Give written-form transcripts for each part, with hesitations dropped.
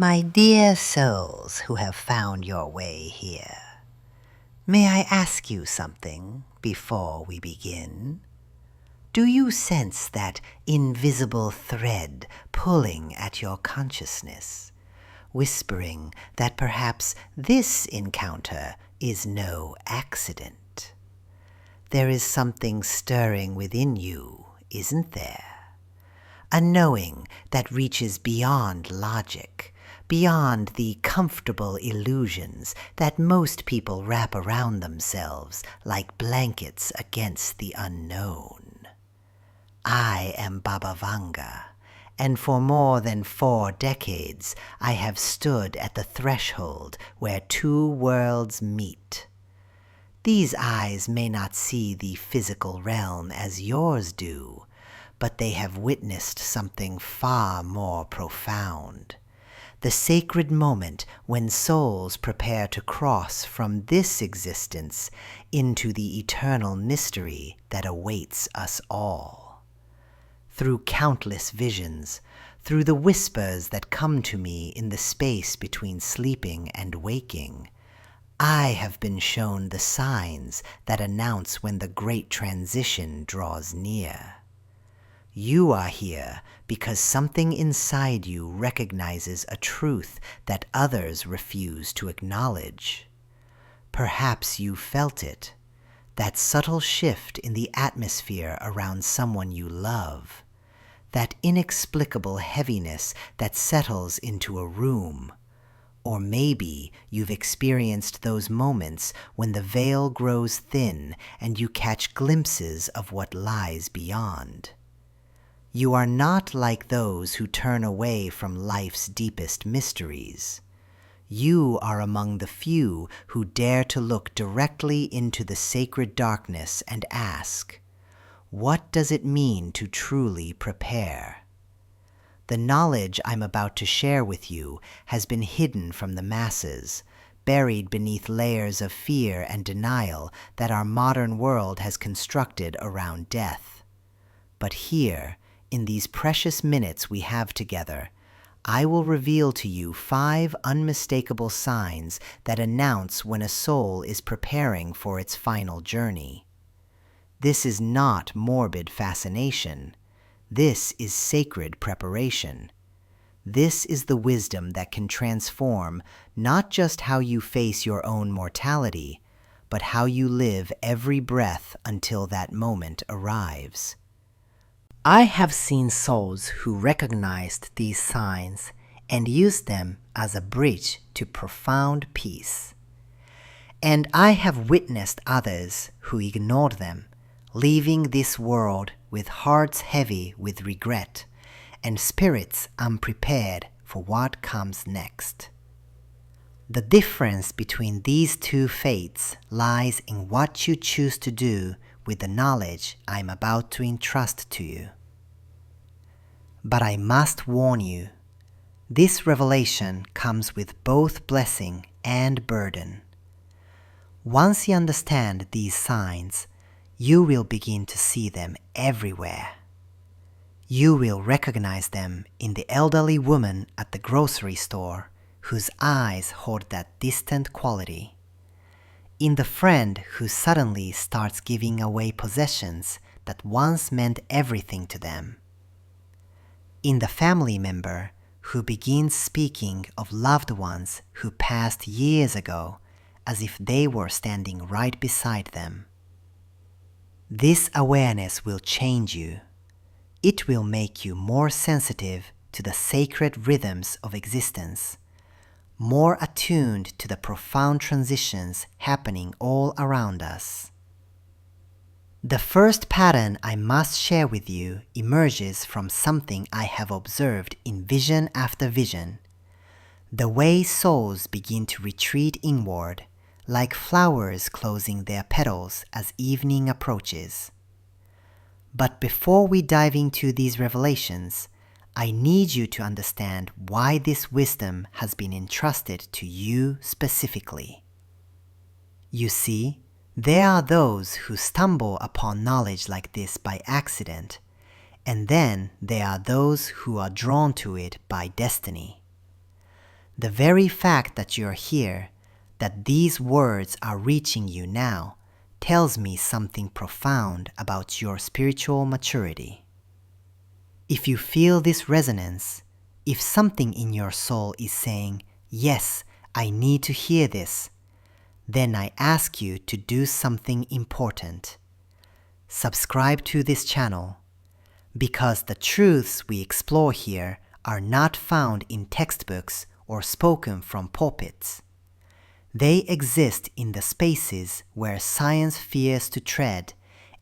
My dear souls who have found your way here, may I ask you something before we begin? Do you sense that invisible thread pulling at your consciousness, whispering that perhaps this encounter is no accident? There is something stirring within you, isn't there? A knowing that reaches beyond logic, beyond the comfortable illusions that most people wrap around themselves like blankets against the unknown. I am Baba Vanga, and for more than 4 decades I have stood at the threshold where 2 worlds meet. These eyes may not see the physical realm as yours do, but they have witnessed something far more profound. The sacred moment when souls prepare to cross from this existence into the eternal mystery that awaits us all. Through countless visions, through the whispers that come to me in the space between sleeping and waking, I have been shown the signs that announce when the great transition draws near. You are here because something inside you recognizes a truth that others refuse to acknowledge. Perhaps you felt it, that subtle shift in the atmosphere around someone you love, that inexplicable heaviness that settles into a room. Or maybe you've experienced those moments when the veil grows thin and you catch glimpses of what lies beyond. You are not like those who turn away from life's deepest mysteries. You are among the few who dare to look directly into the sacred darkness and ask, what does it mean to truly prepare? The knowledge I'm about to share with you has been hidden from the masses, buried beneath layers of fear and denial that our modern world has constructed around death. But here, in these precious minutes we have together, I will reveal to you 5 unmistakable signs that announce when a soul is preparing for its final journey. This is not morbid fascination. This is sacred preparation. This is the wisdom that can transform not just how you face your own mortality, but how you live every breath until that moment arrives. I have seen souls who recognized these signs and used them as a bridge to profound peace. And I have witnessed others who ignored them, leaving this world with hearts heavy with regret and spirits unprepared for what comes next. The difference between these 2 fates lies in what you choose to do with the knowledge I am about to entrust to you. But I must warn you, this revelation comes with both blessing and burden. Once you understand these signs, you will begin to see them everywhere. You will recognize them in the elderly woman at the grocery store whose eyes hold that distant quality, in the friend who suddenly starts giving away possessions that once meant everything to them, in the family member who begins speaking of loved ones who passed years ago as if they were standing right beside them. This awareness will change you. It will make you more sensitive to the sacred rhythms of existence, more attuned to the profound transitions happening all around us. The first pattern I must share with you emerges from something I have observed in vision after vision, the way souls begin to retreat inward, like flowers closing their petals as evening approaches. But before we dive into these revelations, I need you to understand why this wisdom has been entrusted to you specifically. You see, there are those who stumble upon knowledge like this by accident, and then there are those who are drawn to it by destiny. The very fact that you're here, that these words are reaching you now, tells me something profound about your spiritual maturity. If you feel this resonance, if something in your soul is saying, "Yes, I need to hear this," then I ask you to do something important. Subscribe to this channel, because the truths we explore here are not found in textbooks or spoken from pulpits. They exist in the spaces where science fears to tread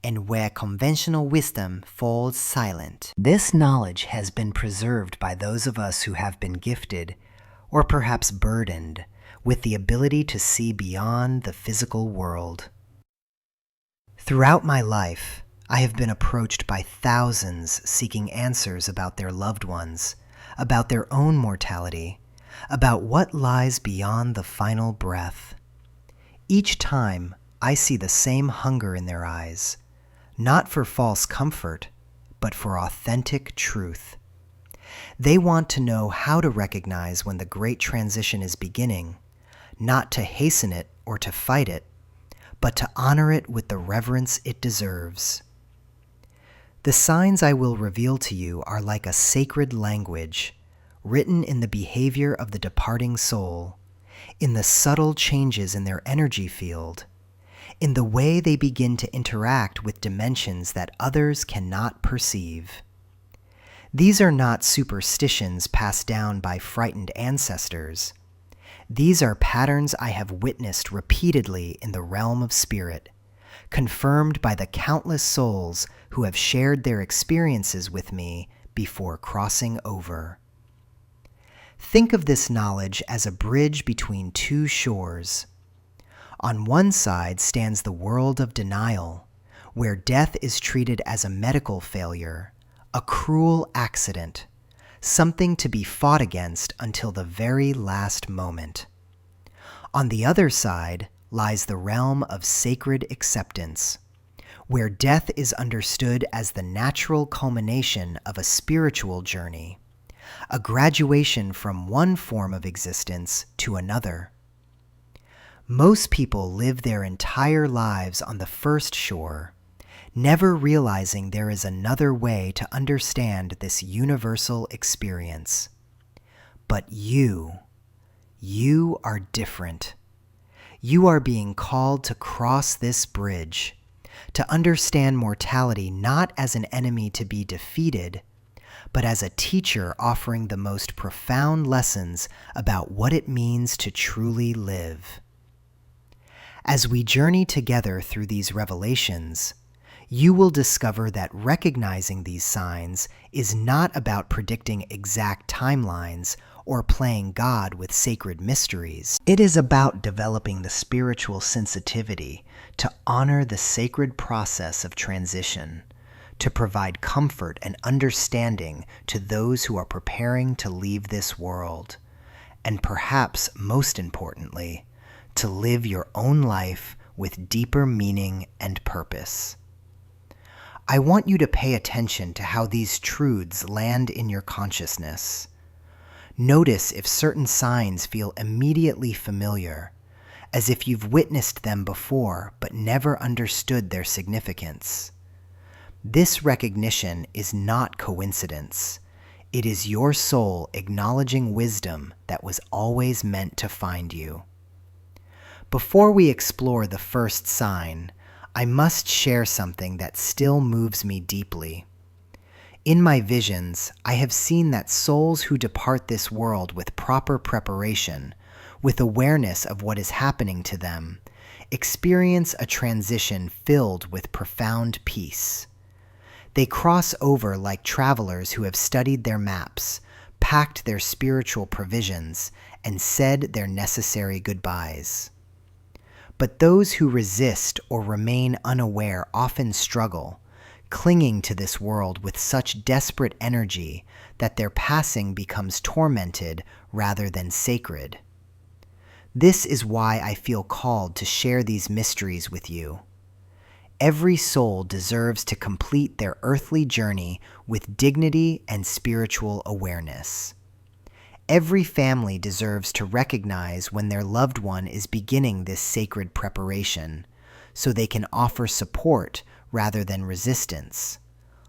and where conventional wisdom falls silent. This knowledge has been preserved by those of us who have been gifted, or perhaps burdened, with the ability to see beyond the physical world. Throughout my life, I have been approached by thousands seeking answers about their loved ones, about their own mortality, about what lies beyond the final breath. Each time, I see the same hunger in their eyes, not for false comfort, but for authentic truth. They want to know how to recognize when the great transition is beginning, not to hasten it or to fight it, but to honor it with the reverence it deserves. The signs I will reveal to you are like a sacred language, written in the behavior of the departing soul, in the subtle changes in their energy field, in the way they begin to interact with dimensions that others cannot perceive. These are not superstitions passed down by frightened ancestors. These are patterns I have witnessed repeatedly in the realm of spirit, confirmed by the countless souls who have shared their experiences with me before crossing over. Think of this knowledge as a bridge between two shores. On one side stands the world of denial, where death is treated as a medical failure, a cruel accident, something to be fought against until the very last moment. On the other side lies the realm of sacred acceptance, where death is understood as the natural culmination of a spiritual journey, a graduation from one form of existence to another. Most people live their entire lives on the first shore, never realizing there is another way to understand this universal experience. But you are different. You are being called to cross this bridge, to understand mortality not as an enemy to be defeated, but as a teacher offering the most profound lessons about what it means to truly live. As we journey together through these revelations, you will discover that recognizing these signs is not about predicting exact timelines or playing God with sacred mysteries. It is about developing the spiritual sensitivity to honor the sacred process of transition, to provide comfort and understanding to those who are preparing to leave this world, and perhaps most importantly, to live your own life with deeper meaning and purpose. I want you to pay attention to how these truths land in your consciousness. Notice if certain signs feel immediately familiar, as if you've witnessed them before but never understood their significance. This recognition is not coincidence. It is your soul acknowledging wisdom that was always meant to find you. Before we explore the first sign, I must share something that still moves me deeply. In my visions, I have seen that souls who depart this world with proper preparation, with awareness of what is happening to them, experience a transition filled with profound peace. They cross over like travelers who have studied their maps, packed their spiritual provisions, and said their necessary goodbyes. But those who resist or remain unaware often struggle, clinging to this world with such desperate energy that their passing becomes tormented rather than sacred. This is why I feel called to share these mysteries with you. Every soul deserves to complete their earthly journey with dignity and spiritual awareness. Every family deserves to recognize when their loved one is beginning this sacred preparation, so they can offer support rather than resistance,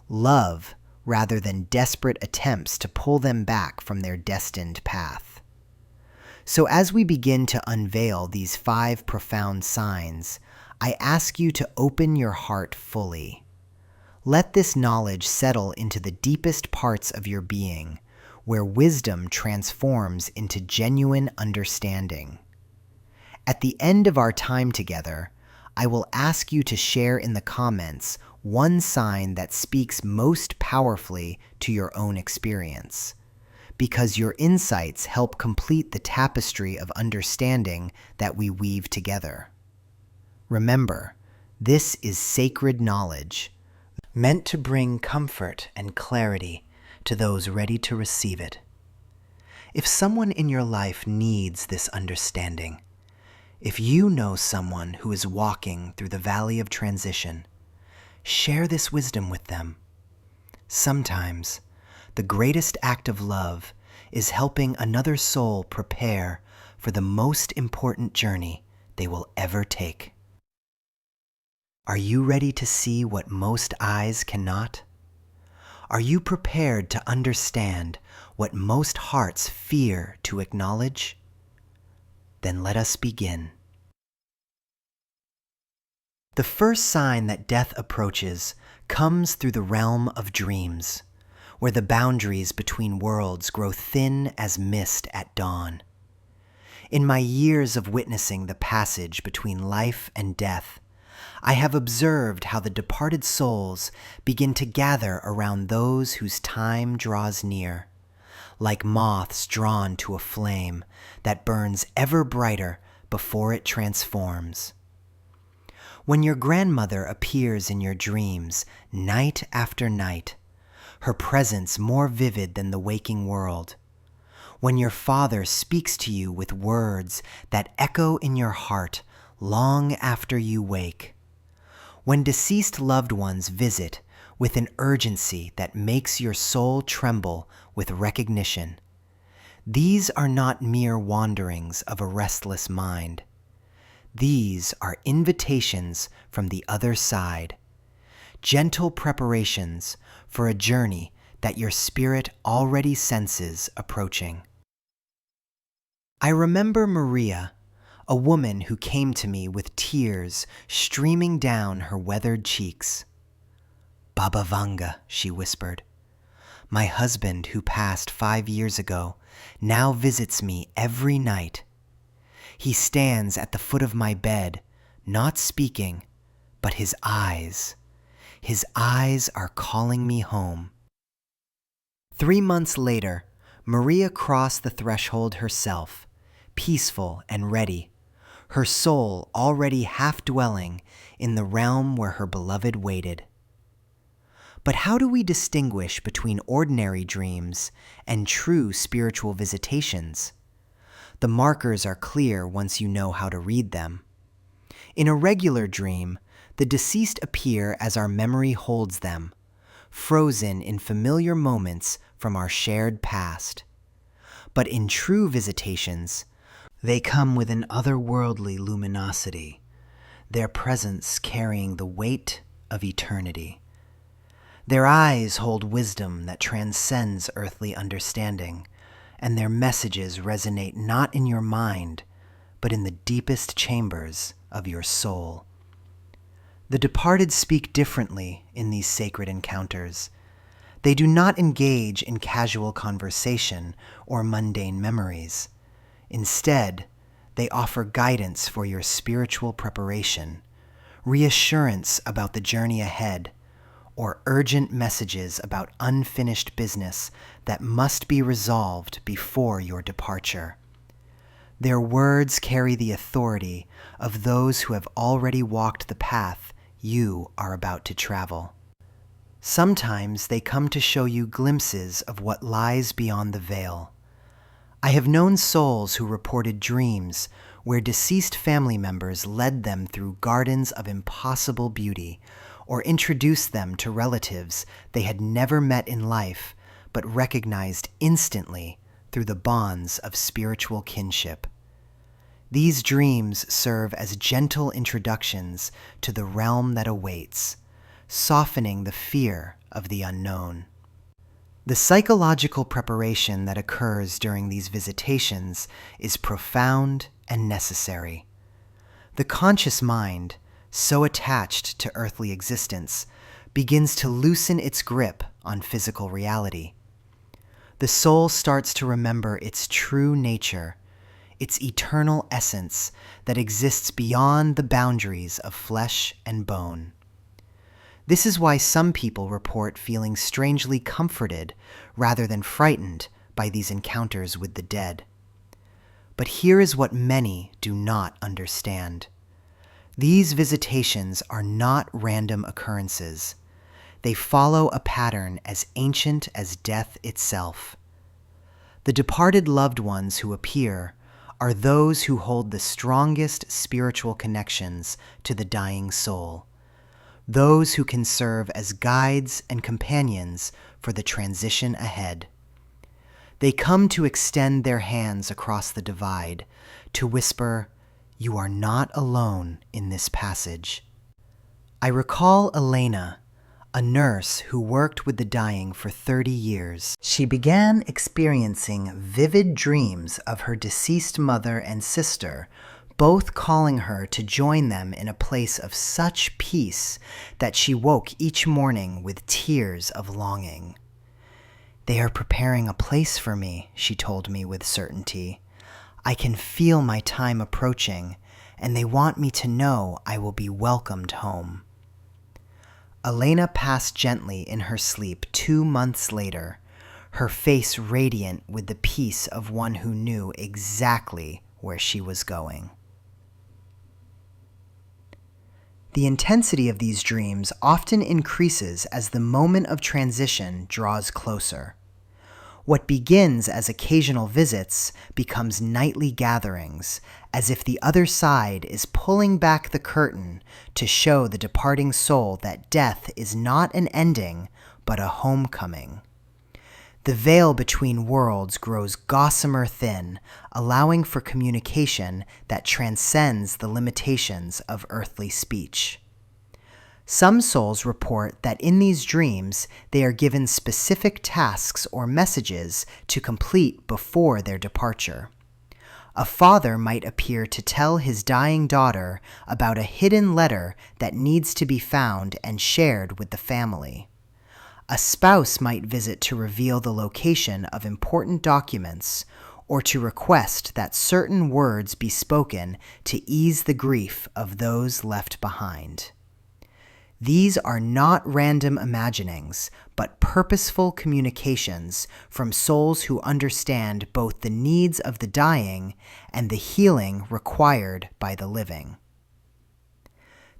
love rather than desperate attempts to pull them back from their destined path. So as we begin to unveil these 5 profound signs, I ask you to open your heart fully. Let this knowledge settle into the deepest parts of your being, where wisdom transforms into genuine understanding. At the end of our time together, I will ask you to share in the comments one sign that speaks most powerfully to your own experience, because your insights help complete the tapestry of understanding that we weave together. Remember, this is sacred knowledge, meant to bring comfort and clarity to those ready to receive it. If someone in your life needs this understanding, if you know someone who is walking through the valley of transition, share this wisdom with them. Sometimes, the greatest act of love is helping another soul prepare for the most important journey they will ever take. Are you ready to see what most eyes cannot? Are you prepared to understand what most hearts fear to acknowledge? Then let us begin. The first sign that death approaches comes through the realm of dreams, where the boundaries between worlds grow thin as mist at dawn. In my years of witnessing the passage between life and death, I have observed how the departed souls begin to gather around those whose time draws near, like moths drawn to a flame that burns ever brighter before it transforms. When your grandmother appears in your dreams night after night, her presence more vivid than the waking world, when your father speaks to you with words that echo in your heart long after you wake, when deceased loved ones visit with an urgency that makes your soul tremble with recognition, these are not mere wanderings of a restless mind. These are invitations from the other side, gentle preparations for a journey that your spirit already senses approaching. I remember Maria, a woman who came to me with tears streaming down her weathered cheeks. "Baba Vanga," she whispered, "my husband who passed 5 years ago now visits me every night. He stands at the foot of my bed, not speaking, but his eyes are calling me home." 3 months later, Maria crossed the threshold herself, peaceful and ready, her soul already half dwelling in the realm where her beloved waited. But how do we distinguish between ordinary dreams and true spiritual visitations? The markers are clear once you know how to read them. In a regular dream, the deceased appear as our memory holds them, frozen in familiar moments from our shared past. But in true visitations, they come with an otherworldly luminosity, their presence carrying the weight of eternity. Their eyes hold wisdom that transcends earthly understanding, and their messages resonate not in your mind, but in the deepest chambers of your soul. The departed speak differently in these sacred encounters. They do not engage in casual conversation or mundane memories. Instead, they offer guidance for your spiritual preparation, reassurance about the journey ahead, or urgent messages about unfinished business that must be resolved before your departure. Their words carry the authority of those who have already walked the path you are about to travel. Sometimes they come to show you glimpses of what lies beyond the veil. I have known souls who reported dreams where deceased family members led them through gardens of impossible beauty, or introduced them to relatives they had never met in life but recognized instantly through the bonds of spiritual kinship. These dreams serve as gentle introductions to the realm that awaits, softening the fear of the unknown. The psychological preparation that occurs during these visitations is profound and necessary. The conscious mind, so attached to earthly existence, begins to loosen its grip on physical reality. The soul starts to remember its true nature, its eternal essence that exists beyond the boundaries of flesh and bone. This is why some people report feeling strangely comforted rather than frightened by these encounters with the dead. But here is what many do not understand. These visitations are not random occurrences. They follow a pattern as ancient as death itself. The departed loved ones who appear are those who hold the strongest spiritual connections to the dying soul, those who can serve as guides and companions for the transition ahead. They come to extend their hands across the divide, to whisper, "You are not alone in this passage." I recall Elena, a nurse who worked with the dying for 30 years. She began experiencing vivid dreams of her deceased mother and sister, both calling her to join them in a place of such peace that she woke each morning with tears of longing. "They are preparing a place for me," she told me with certainty. "I can feel my time approaching, and they want me to know I will be welcomed home." Elena passed gently in her sleep 2 months later, her face radiant with the peace of one who knew exactly where she was going. The intensity of these dreams often increases as the moment of transition draws closer. What begins as occasional visits becomes nightly gatherings, as if the other side is pulling back the curtain to show the departing soul that death is not an ending, but a homecoming. The veil between worlds grows gossamer thin, allowing for communication that transcends the limitations of earthly speech. Some souls report that in these dreams they are given specific tasks or messages to complete before their departure. A father might appear to tell his dying daughter about a hidden letter that needs to be found and shared with the family. A spouse might visit to reveal the location of important documents or to request that certain words be spoken to ease the grief of those left behind. These are not random imaginings, but purposeful communications from souls who understand both the needs of the dying and the healing required by the living.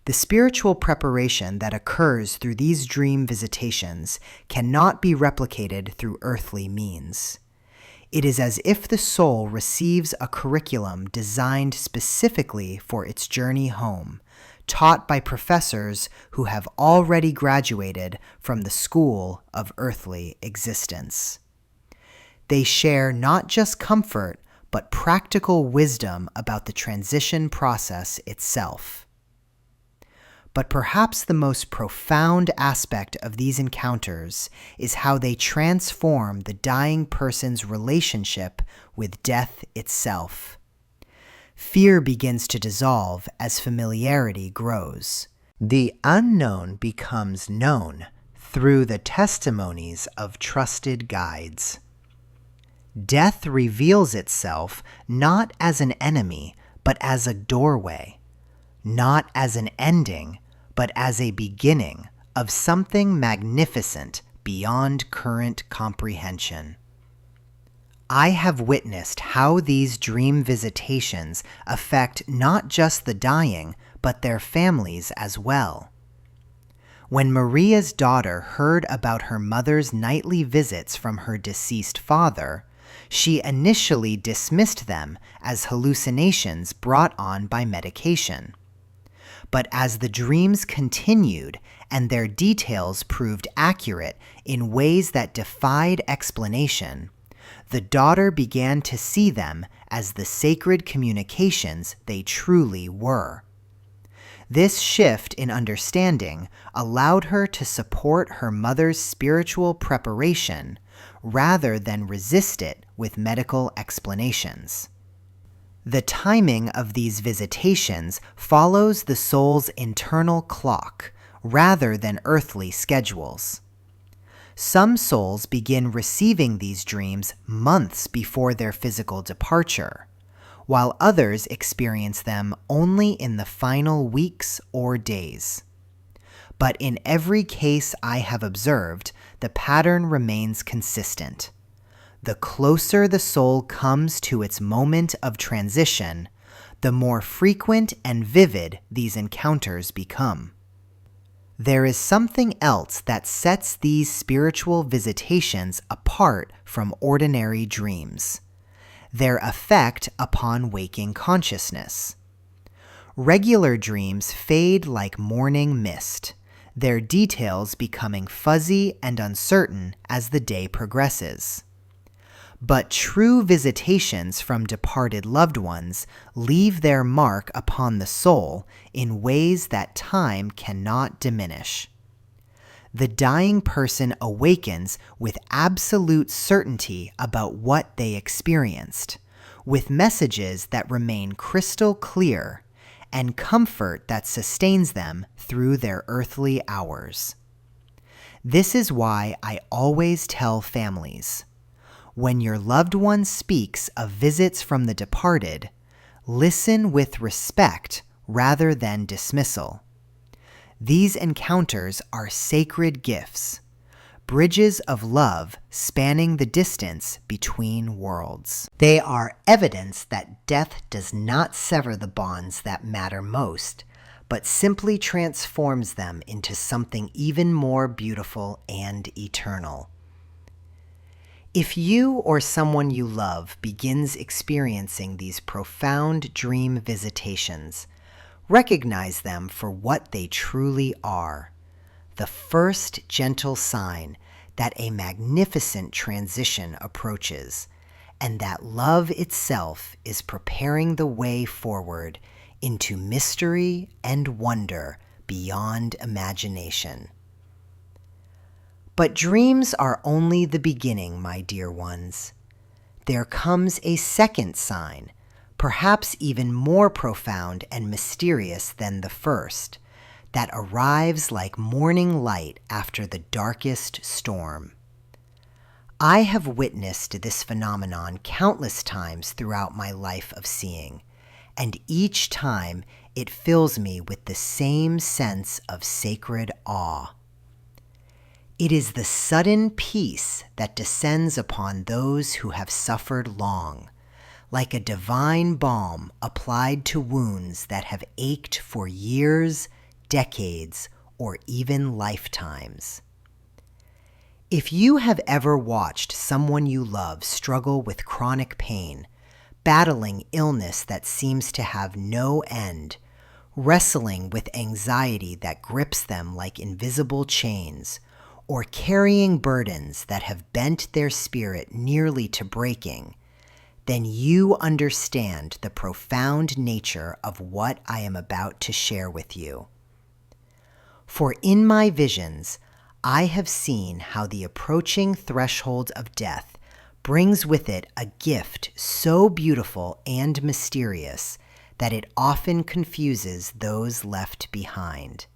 The spiritual preparation that occurs through these dream visitations cannot be replicated through earthly means. It is as if the soul receives a curriculum designed specifically for its journey home, taught by professors who have already graduated from the school of earthly existence. They share not just comfort, but practical wisdom about the transition process itself. But perhaps the most profound aspect of these encounters is how they transform the dying person's relationship with death itself. Fear begins to dissolve as familiarity grows. The unknown becomes known through the testimonies of trusted guides. Death reveals itself not as an enemy, but as a doorway. Not as an ending, but as a beginning of something magnificent beyond current comprehension. I have witnessed how these dream visitations affect not just the dying, but their families as well. When Maria's daughter heard about her mother's nightly visits from her deceased father, she initially dismissed them as hallucinations brought on by medication. But as the dreams continued and their details proved accurate in ways that defied explanation, The daughter began to see them as the sacred communications they truly were. This shift in understanding allowed her to support her mother's spiritual preparation rather than resist it with medical explanations. The timing of these visitations follows the soul's internal clock rather than earthly schedules. Some souls begin receiving these dreams months before their physical departure, while others experience them only in the final weeks or days. But in every case I have observed, the pattern remains consistent. The closer the soul comes to its moment of transition, the more frequent and vivid these encounters become. There is something else that sets these spiritual visitations apart from ordinary dreams: their effect upon waking consciousness. Regular dreams fade like morning mist, their details becoming fuzzy and uncertain as the day progresses. But true visitations from departed loved ones leave their mark upon the soul in ways that time cannot diminish. The dying person awakens with absolute certainty about what they experienced, with messages that remain crystal clear and comfort that sustains them through their earthly hours. This is why I always tell families, when your loved one speaks of visits from the departed, listen with respect rather than dismissal. These encounters are sacred gifts, bridges of love spanning the distance between worlds. They are evidence that death does not sever the bonds that matter most, but simply transforms them into something even more beautiful and eternal. If you or someone you love begins experiencing these profound dream visitations, recognize them for what they truly are: the first gentle sign that a magnificent transition approaches, and that love itself is preparing the way forward into mystery and wonder beyond imagination. But dreams are only the beginning, my dear ones. There comes a second sign, perhaps even more profound and mysterious than the first, that arrives like morning light after the darkest storm. I have witnessed this phenomenon countless times throughout my life of seeing, and each time it fills me with the same sense of sacred awe. It is the sudden peace that descends upon those who have suffered long, like a divine balm applied to wounds that have ached for years, decades, or even lifetimes. If you have ever watched someone you love struggle with chronic pain, battling illness that seems to have no end, wrestling with anxiety that grips them like invisible chains, or carrying burdens that have bent their spirit nearly to breaking, then you understand the profound nature of what I am about to share with you. For in my visions, I have seen how the approaching threshold of death brings with it a gift so beautiful and mysterious that it often confuses those left behind.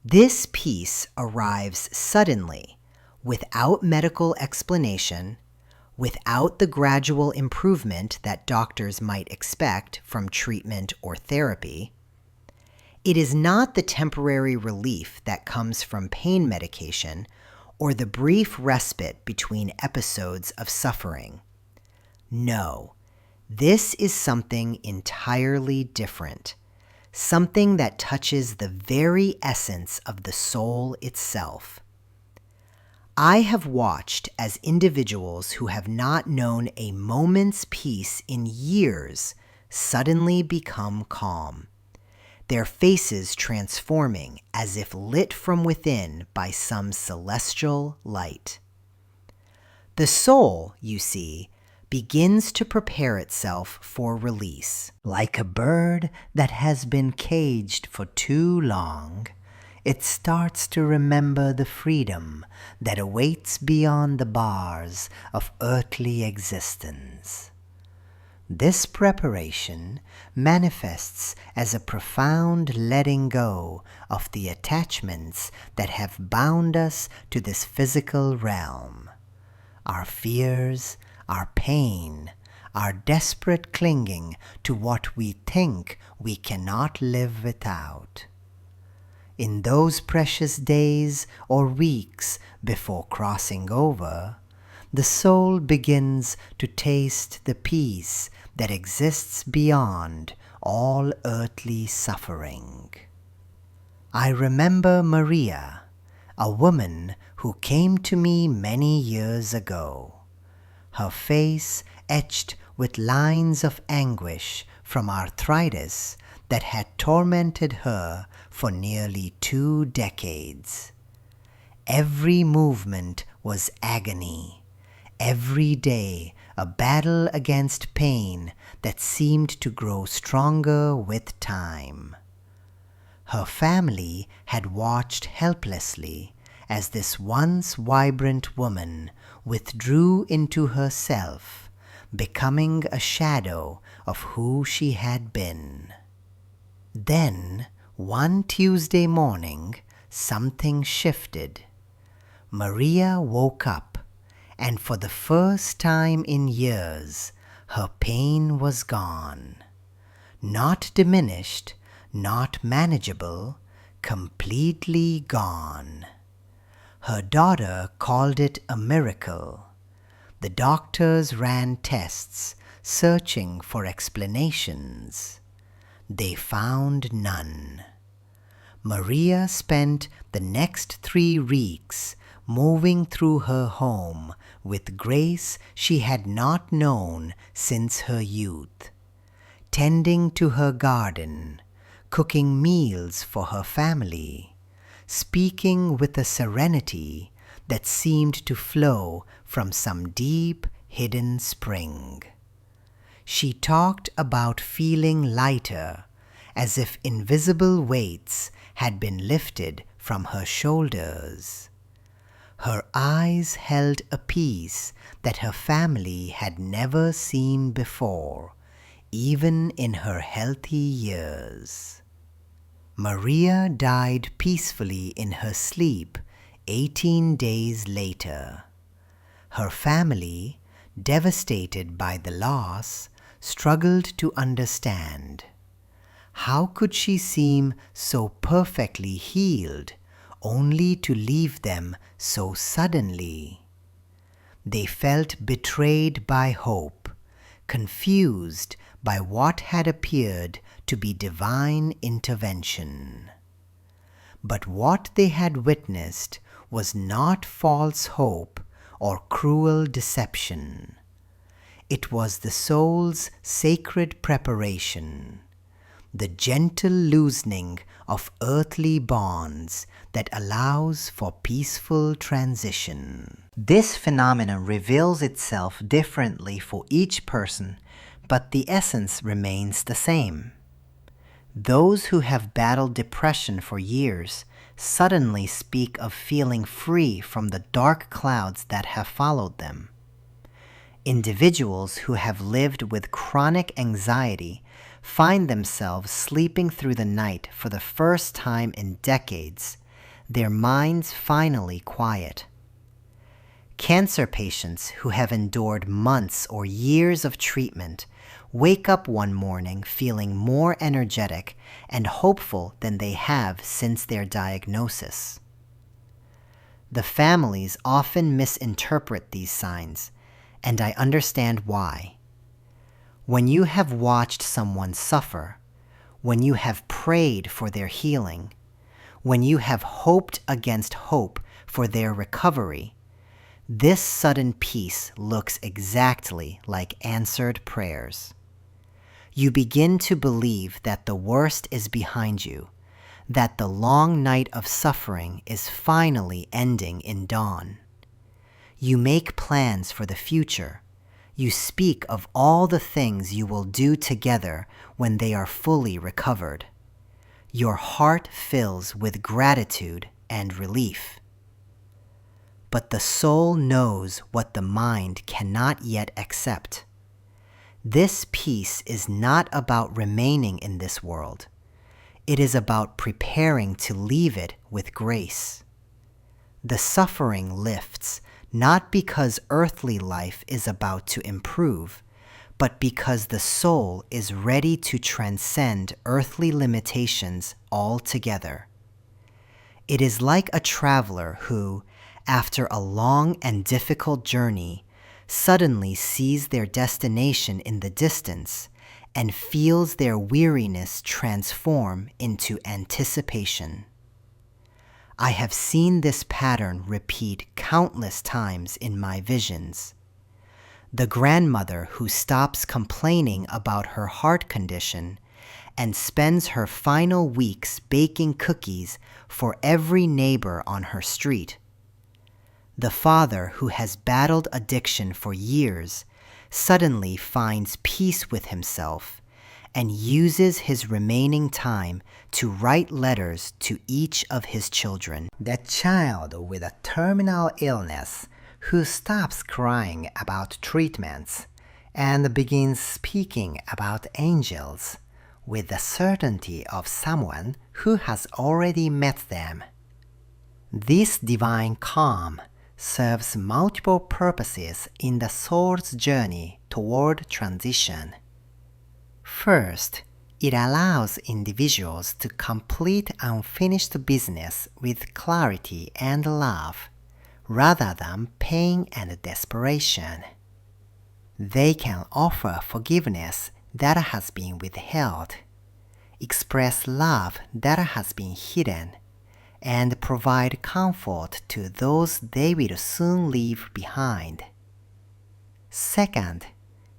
This peace arrives suddenly, without medical explanation, without the gradual improvement that doctors might expect from treatment or therapy. It is not the temporary relief that comes from pain medication or the brief respite between episodes of suffering. No, this is something entirely different. Something that touches the very essence of the soul itself. I have watched as individuals who have not known a moment's peace in years suddenly become calm, their faces transforming as if lit from within by some celestial light. The soul, you see, begins to prepare itself for release. Like a bird that has been caged for too long, it starts to remember the freedom that awaits beyond the bars of earthly existence. This preparation manifests as a profound letting go of the attachments that have bound us to this physical realm. Our fears, our pain, our desperate clinging to what we think we cannot live without. In those precious days or weeks before crossing over, the soul begins to taste the peace that exists beyond all earthly suffering. I remember Maria, a woman who came to me many years ago, her face etched with lines of anguish from arthritis that had tormented her for nearly 2 decades. Every movement was agony, every day a battle against pain that seemed to grow stronger with time. Her family had watched helplessly as this once vibrant woman withdrew into herself, becoming a shadow of who she had been. Then, one Tuesday morning, something shifted. Maria woke up, and for the first time in years, her pain was gone. Not diminished, not manageable, completely gone. Her daughter called it a miracle. The doctors ran tests, searching for explanations. They found none. Maria spent the next 3 weeks moving through her home with grace she had not known since her youth, tending to her garden, cooking meals for her family, speaking with a serenity that seemed to flow from some deep, hidden spring. She talked about feeling lighter, as if invisible weights had been lifted from her shoulders. Her eyes held a peace that her family had never seen before, even in her healthy years. Maria died peacefully in her sleep 18 days later. Her family, devastated by the loss, struggled to understand. How could she seem so perfectly healed, only to leave them so suddenly? They felt betrayed by hope, confused by what had appeared to be divine intervention. But what they had witnessed was not false hope or cruel deception. It was the soul's sacred preparation, the gentle loosening of earthly bonds that allows for peaceful transition. This phenomenon reveals itself differently for each person, but the essence remains the same. Those who have battled depression for years suddenly speak of feeling free from the dark clouds that have followed them. Individuals who have lived with chronic anxiety find themselves sleeping through the night for the first time in decades, their minds finally quiet. Cancer patients who have endured months or years of treatment wake up one morning feeling more energetic and hopeful than they have since their diagnosis. The families often misinterpret these signs, and I understand why. When you have watched someone suffer, when you have prayed for their healing, when you have hoped against hope for their recovery, this sudden peace looks exactly like answered prayers. You begin to believe that the worst is behind you, that the long night of suffering is finally ending in dawn. You make plans for the future. You speak of all the things you will do together when they are fully recovered. Your heart fills with gratitude and relief. But the soul knows what the mind cannot yet accept. This peace is not about remaining in this world. It is about preparing to leave it with grace. The suffering lifts not because earthly life is about to improve, but because the soul is ready to transcend earthly limitations altogether. It is like a traveler who, after a long and difficult journey, suddenly sees their destination in the distance and feels their weariness transform into anticipation. I have seen this pattern repeat countless times in my visions. The grandmother who stops complaining about her heart condition and spends her final weeks baking cookies for every neighbor on her street. The father who has battled addiction for years suddenly finds peace with himself and uses his remaining time to write letters to each of his children. The child with a terminal illness who stops crying about treatments and begins speaking about angels with the certainty of someone who has already met them. This divine calm serves multiple purposes in the soul's journey toward transition. First, it allows individuals to complete unfinished business with clarity and love, rather than pain and desperation. They can offer forgiveness that has been withheld, express love that has been hidden, and provide comfort to those they will soon leave behind. Second,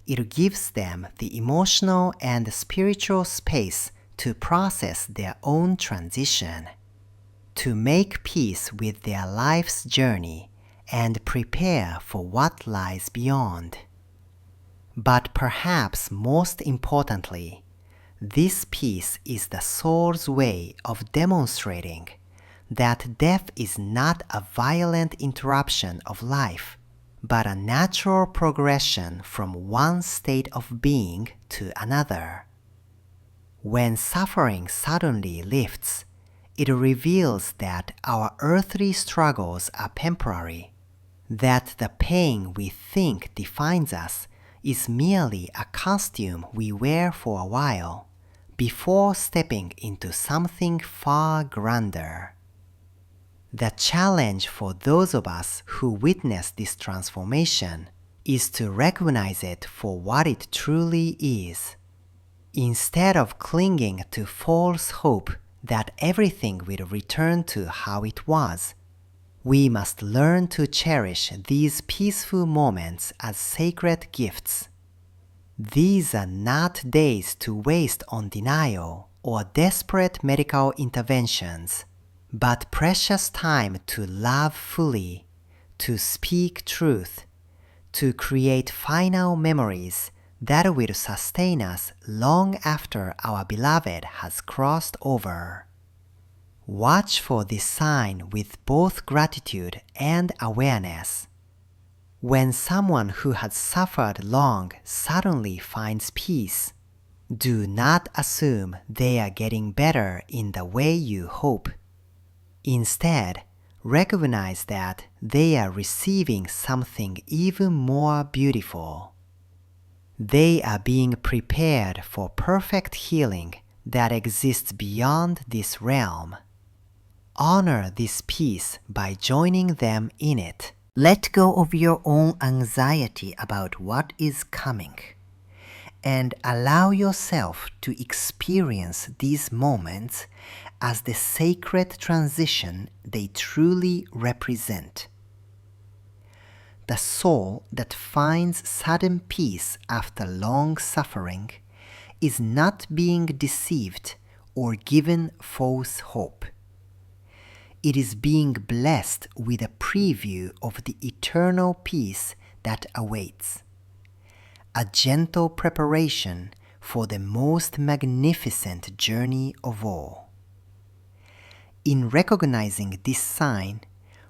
it gives them the emotional and spiritual space to process their own transition, to make peace with their life's journey and prepare for what lies beyond. But perhaps most importantly, this peace is the soul's way of demonstrating that death is not a violent interruption of life, but a natural progression from one state of being to another. When suffering suddenly lifts, it reveals that our earthly struggles are temporary, that the pain we think defines us is merely a costume we wear for a while, before stepping into something far grander. The challenge for those of us who witness this transformation is to recognize it for what it truly is. Instead of clinging to false hope that everything will return to how it was, we must learn to cherish these peaceful moments as sacred gifts. These are not days to waste on denial or desperate medical interventions, but precious time to love fully, to speak truth, to create final memories that will sustain us long after our beloved has crossed over. Watch for this sign with both gratitude and awareness. When someone who has suffered long suddenly finds peace, do not assume they are getting better in the way you hope. Instead, recognize that they are receiving something even more beautiful. They are being prepared for perfect healing that exists beyond this realm. Honor this peace by joining them in it. Let go of your own anxiety about what is coming, and allow yourself to experience these moments as the sacred transition they truly represent. The soul that finds sudden peace after long suffering is not being deceived or given false hope. it is being blessed with a preview of the eternal peace that awaits. A gentle preparation for the most magnificent journey of all. In recognizing this sign,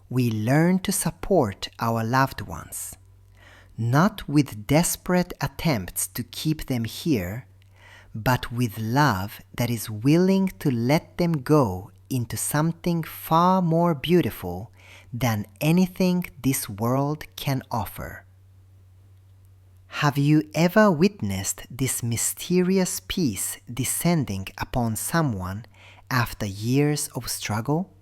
we learn to support our loved ones, not with desperate attempts to keep them here, but with love that is willing to let them go into something far more beautiful than anything this world can offer. Have you ever witnessed this mysterious peace descending upon someone after years of struggle?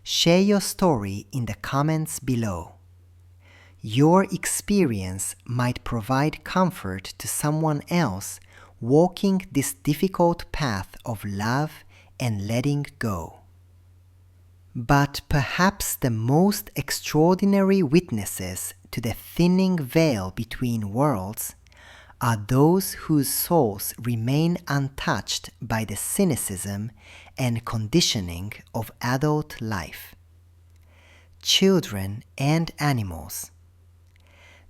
Share your story in the comments below. Your experience might provide comfort to someone else walking this difficult path of love and letting go. But perhaps the most extraordinary witnesses to the thinning veil between worlds are those whose souls remain untouched by the cynicism and conditioning of adult life. Children and animals.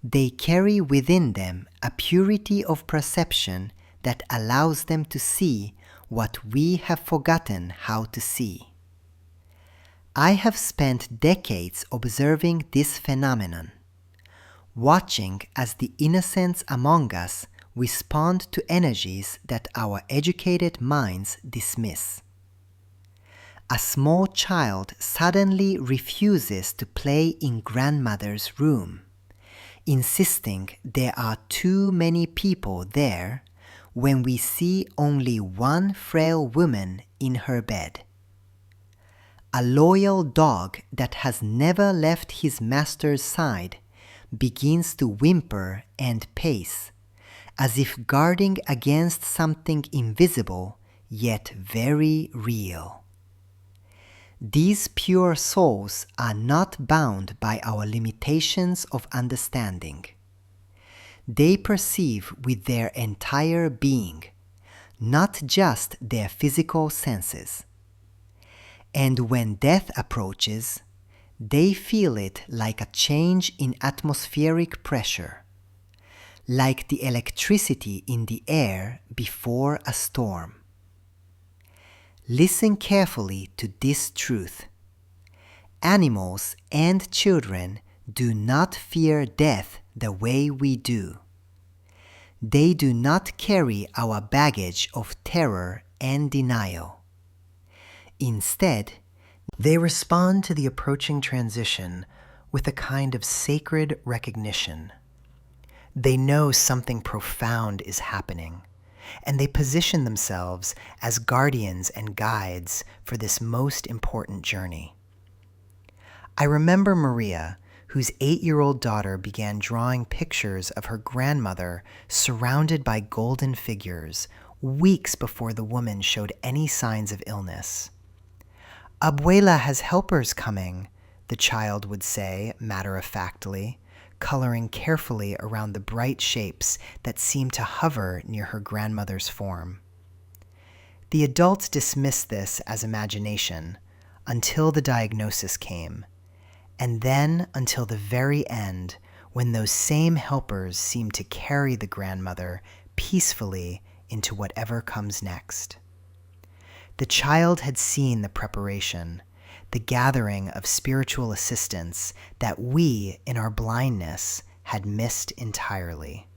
They carry within them a purity of perception that allows them to see what we have forgotten how to see. I have spent decades observing this phenomenon, watching as the innocents among us respond to energies that our educated minds dismiss. A small child suddenly refuses to play in grandmother's room, insisting there are too many people there when we see only one frail woman in her bed. A loyal dog that has never left his master's side begins to whimper and pace, as if guarding against something invisible yet very real. These pure souls are not bound by our limitations of understanding. They perceive with their entire being, not just their physical senses. And when death approaches, they feel it like a change in atmospheric pressure, like the electricity in the air before a storm. Listen carefully to this truth. Animals and children do not fear death the way we do. They do not carry our baggage of terror and denial. Instead, they respond to the approaching transition with a kind of sacred recognition. They know something profound is happening, and they position themselves as guardians and guides for this most important journey. I remember Maria, whose 8-year-old daughter began drawing pictures of her grandmother surrounded by golden figures weeks before the woman showed any signs of illness. "Abuela has helpers coming," the child would say matter-of-factly, coloring carefully around the bright shapes that seemed to hover near her grandmother's form. The adults dismissed this as imagination until the diagnosis came, and then until the very end, when those same helpers seemed to carry the grandmother peacefully into whatever comes next. The child had seen the preparation, the gathering of spiritual assistance that we, in our blindness, had missed entirely.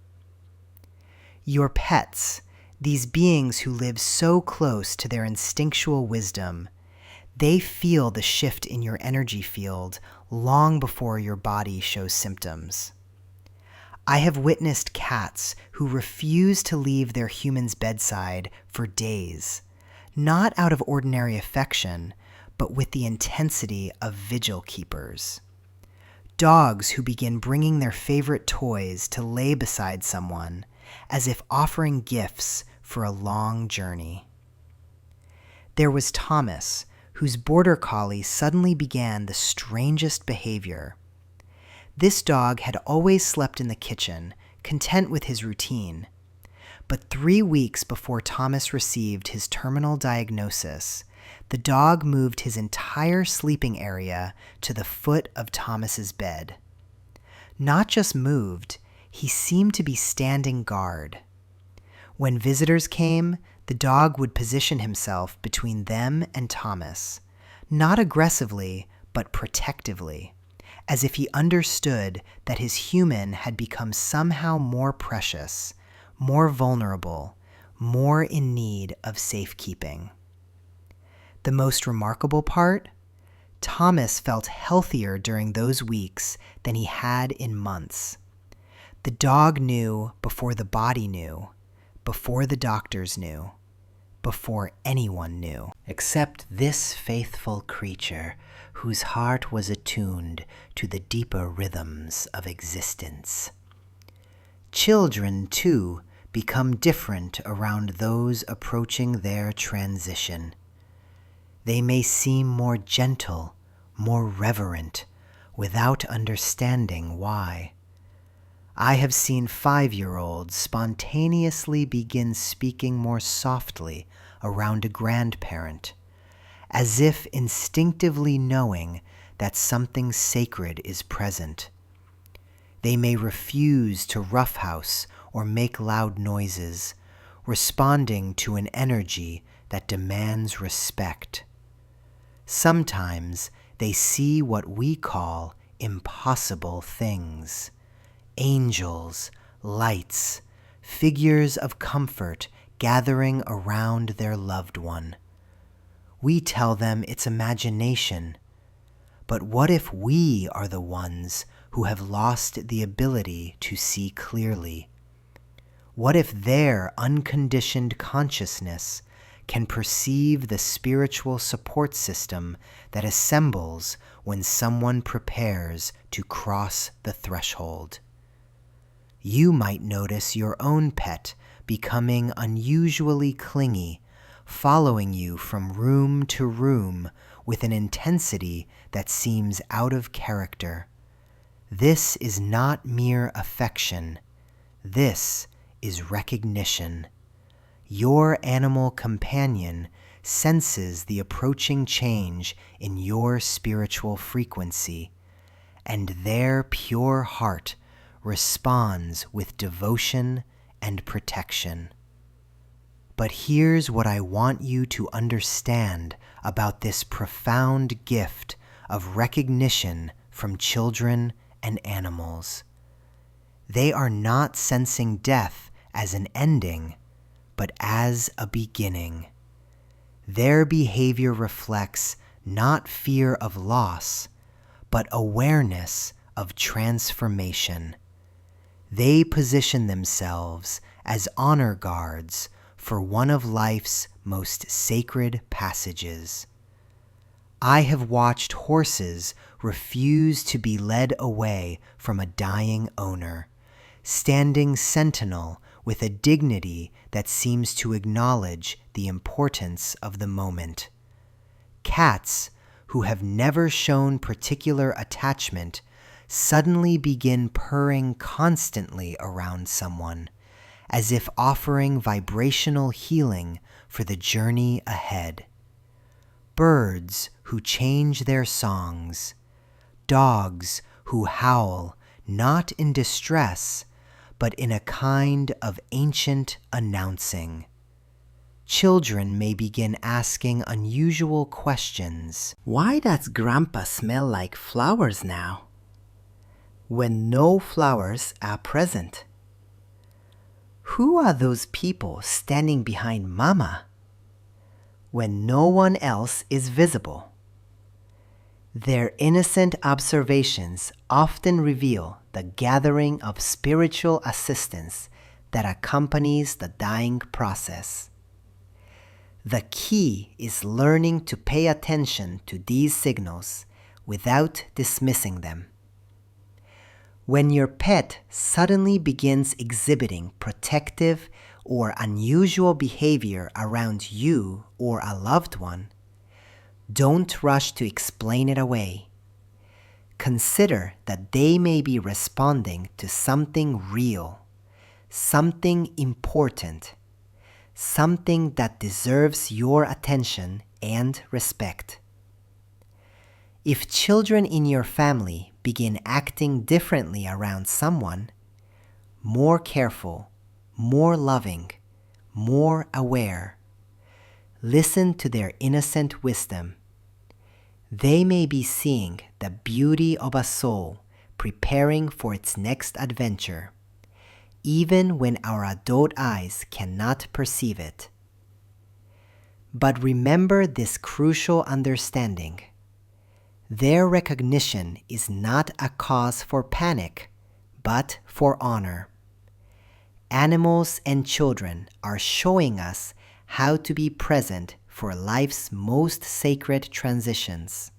Your pets, these beings who live so close to their instinctual wisdom, they feel the shift in your energy field long before your body shows symptoms. I have witnessed cats who refuse to leave their human's bedside for days, not out of ordinary affection, but with the intensity of vigil keepers. Dogs who begin bringing their favorite toys to lay beside someone, as if offering gifts for a long journey. There was Thomas, whose border collie suddenly began the strangest behavior. This dog had always slept in the kitchen, content with his routine. But 3 weeks before Thomas received his terminal diagnosis, The dog moved his entire sleeping area to the foot of Thomas's bed. Not just moved, he seemed to be standing guard. When visitors came, the dog would position himself between them and Thomas, not aggressively, but protectively, as if he understood that his human had become somehow more precious, more vulnerable, more in need of safekeeping. The most remarkable part? Thomas felt healthier during those weeks than he had in months. The dog knew before the body knew, before the doctors knew, before anyone knew, except this faithful creature whose heart was attuned to the deeper rhythms of existence. Children, too, become different around those approaching their transition. They may seem more gentle, more reverent, without understanding why. I have seen 5-year-olds spontaneously begin speaking more softly around a grandparent, as if instinctively knowing that something sacred is present. They may refuse to roughhouse or make loud noises, responding to an energy that demands respect. Sometimes they see what we call impossible things. Angels, lights, figures of comfort gathering around their loved one. We tell them it's imagination. But what if we are the ones who have lost the ability to see clearly? What if their unconditioned consciousness can perceive the spiritual support system that assembles when someone prepares to cross the threshold? You might notice your own pet becoming unusually clingy, following you from room to room with an intensity that seems out of character. This is not mere affection. This is recognition. Your animal companion senses the approaching change in your spiritual frequency, and their pure heart responds with devotion and protection. But here's what I want you to understand about this profound gift of recognition from children and animals. They are not sensing death as an ending, but as a beginning. Their behavior reflects not fear of loss, but awareness of transformation. They position themselves as honor guards for one of life's most sacred passages. I have watched horses refuse to be led away from a dying owner, standing sentinel with a dignity that seems to acknowledge the importance of the moment. Cats, who have never shown particular attachment, suddenly begin purring constantly around someone, as if offering vibrational healing for the journey ahead. Birds who change their songs. Dogs who howl not in distress, but in a kind of ancient announcing. Children may begin asking unusual questions. Why does Grandpa smell like flowers now, when no flowers are present? Who are those people standing behind Mama, when no one else is visible? Their innocent observations often reveal the gathering of spiritual assistance that accompanies the dying process. The key is learning to pay attention to these signals without dismissing them. When your pet suddenly begins exhibiting protective or unusual behavior around you or a loved one, don't rush to explain it away. Consider that they may be responding to something real, something important, something that deserves your attention and respect. If children in your family begin acting differently around someone, more careful, more loving, more aware, listen to their innocent wisdom. They may be seeing the beauty of a soul preparing for its next adventure, even when our adult eyes cannot perceive it. But remember this crucial understanding. Their recognition is not a cause for panic, but for honor. Animals and children are showing us how to be present for life's most sacred transitions.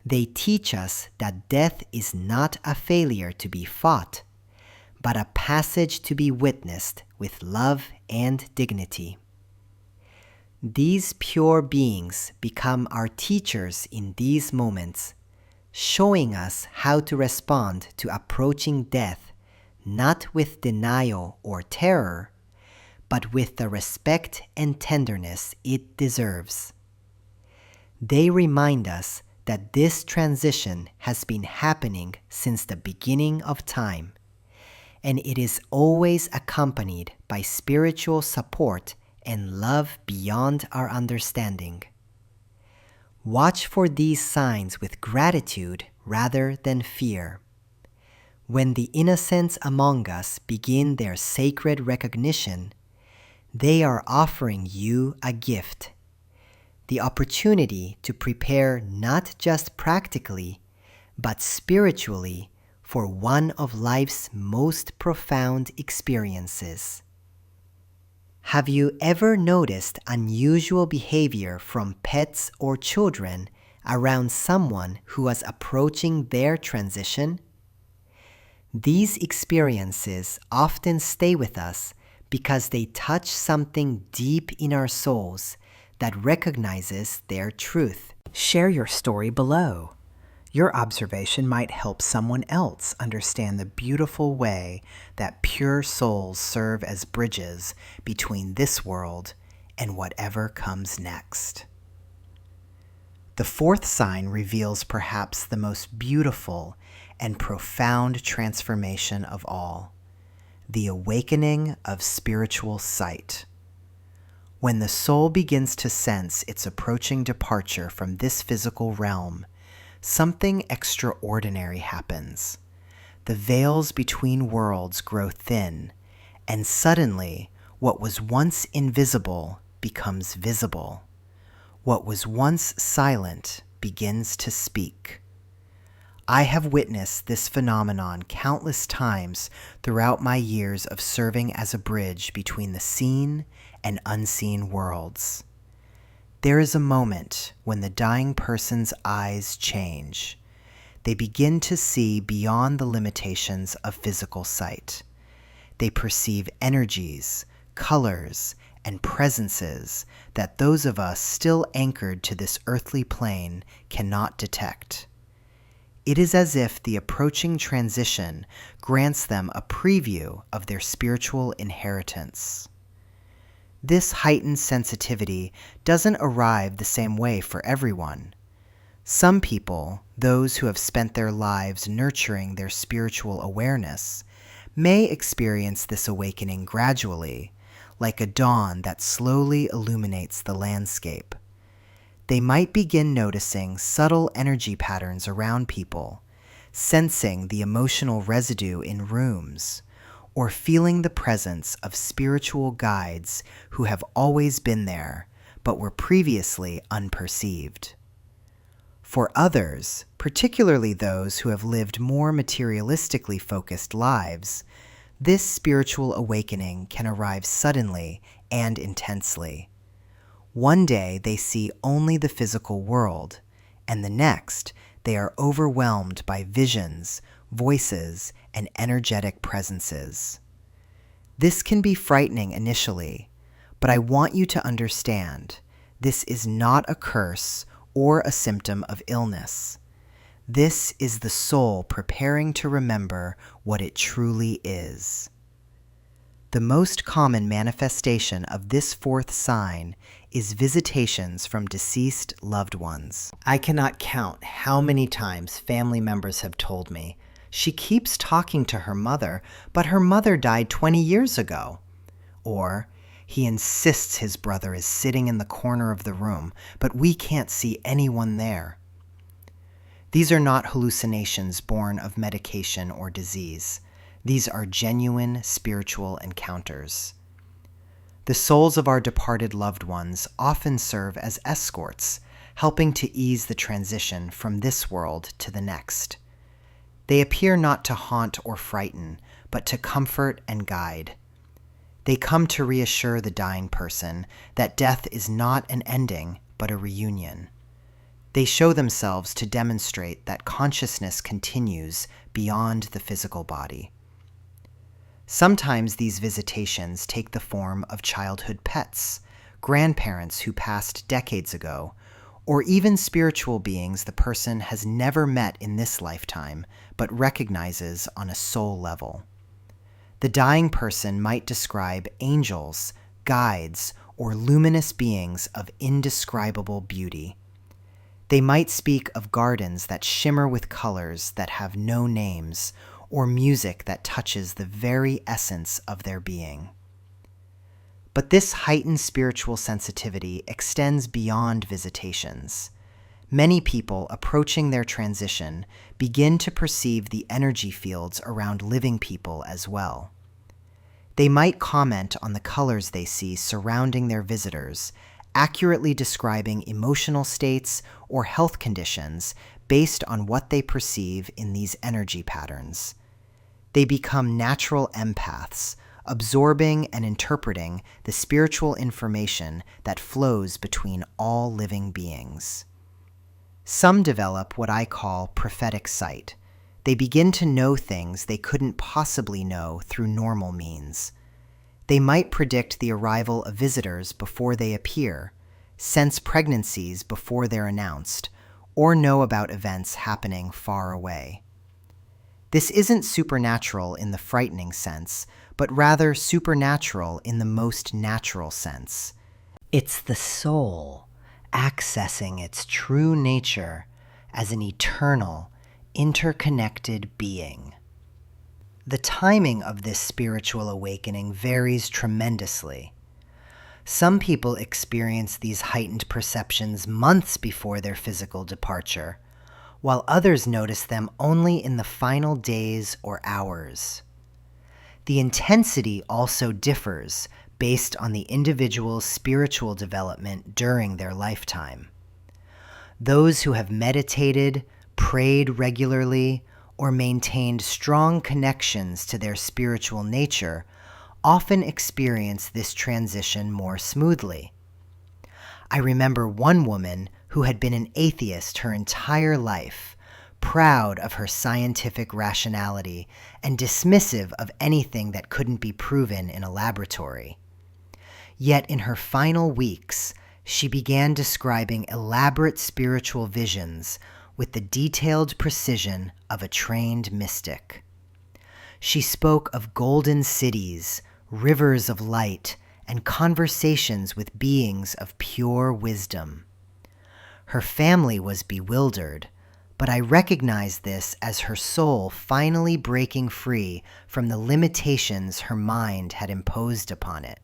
They teach us that death is not a failure to be fought, but a passage to be witnessed with love and dignity. These pure beings become our teachers in these moments, showing us how to respond to approaching death, not with denial or terror, but with the respect and tenderness it deserves. They remind us that this transition has been happening since the beginning of time, and it is always accompanied by spiritual support and love beyond our understanding. Watch for these signs with gratitude rather than fear. When the innocents among us begin their sacred recognition, they are offering you a gift, the opportunity to prepare not just practically, but spiritually for one of life's most profound experiences. Have you ever noticed unusual behavior from pets or children around someone who was approaching their transition? These experiences often stay with us because they touch something deep in our souls that recognizes their truth. Share your story below. Your observation might help someone else understand the beautiful way that pure souls serve as bridges between this world and whatever comes next. The fourth sign reveals perhaps the most beautiful and profound transformation of all, the awakening of spiritual sight. When the soul begins to sense its approaching departure from this physical realm, something extraordinary happens. The veils between worlds grow thin, and suddenly what was once invisible becomes visible. What was once silent begins to speak. I have witnessed this phenomenon countless times throughout my years of serving as a bridge between the seen and unseen worlds. There is a moment when the dying person's eyes change. They begin to see beyond the limitations of physical sight. They perceive energies, colors, and presences that those of us still anchored to this earthly plane cannot detect. It is as if the approaching transition grants them a preview of their spiritual inheritance. This heightened sensitivity doesn't arrive the same way for everyone. Some people, those who have spent their lives nurturing their spiritual awareness, may experience this awakening gradually, like a dawn that slowly illuminates the landscape. They might begin noticing subtle energy patterns around people, sensing the emotional residue in rooms, or feeling the presence of spiritual guides who have always been there, but were previously unperceived. For others, particularly those who have lived more materialistically focused lives, this spiritual awakening can arrive suddenly and intensely. One day they see only the physical world, and the next they are overwhelmed by visions, voices, and energetic presences. This can be frightening initially, but I want you to understand this is not a curse or a symptom of illness. This is the soul preparing to remember what it truly is. The most common manifestation of this fourth sign is visitations from deceased loved ones. I cannot count how many times family members have told me, "She keeps talking to her mother, but her mother died 20 years ago." Or, "He insists his brother is sitting in the corner of the room, but we can't see anyone there." These are not hallucinations born of medication or disease. These are genuine spiritual encounters. The souls of our departed loved ones often serve as escorts, helping to ease the transition from this world to the next. They appear not to haunt or frighten, but to comfort and guide. They come to reassure the dying person that death is not an ending, but a reunion. They show themselves to demonstrate that consciousness continues beyond the physical body. Sometimes these visitations take the form of childhood pets, grandparents who passed decades ago, or even spiritual beings the person has never met in this lifetime, but recognizes on a soul level. The dying person might describe angels, guides, or luminous beings of indescribable beauty. They might speak of gardens that shimmer with colors that have no names, or music that touches the very essence of their being. But this heightened spiritual sensitivity extends beyond visitations. Many people approaching their transition begin to perceive the energy fields around living people as well. They might comment on the colors they see surrounding their visitors, accurately describing emotional states or health conditions based on what they perceive in these energy patterns. They become natural empaths, absorbing and interpreting the spiritual information that flows between all living beings. Some develop what I call prophetic sight. They begin to know things they couldn't possibly know through normal means. They might predict the arrival of visitors before they appear, sense pregnancies before they're announced, or know about events happening far away. This isn't supernatural in the frightening sense, but rather supernatural in the most natural sense. It's the soul accessing its true nature as an eternal, interconnected being. The timing of this spiritual awakening varies tremendously. Some people experience these heightened perceptions months before their physical departure, while others notice them only in the final days or hours. The intensity also differs based on the individual's spiritual development during their lifetime. Those who have meditated, prayed regularly, or maintained strong connections to their spiritual nature often experience this transition more smoothly. I remember one woman who had been an atheist her entire life, proud of her scientific rationality and dismissive of anything that couldn't be proven in a laboratory. Yet in her final weeks, she began describing elaborate spiritual visions with the detailed precision of a trained mystic. She spoke of golden cities, rivers of light, and conversations with beings of pure wisdom. Her family was bewildered, but I recognized this as her soul finally breaking free from the limitations her mind had imposed upon it.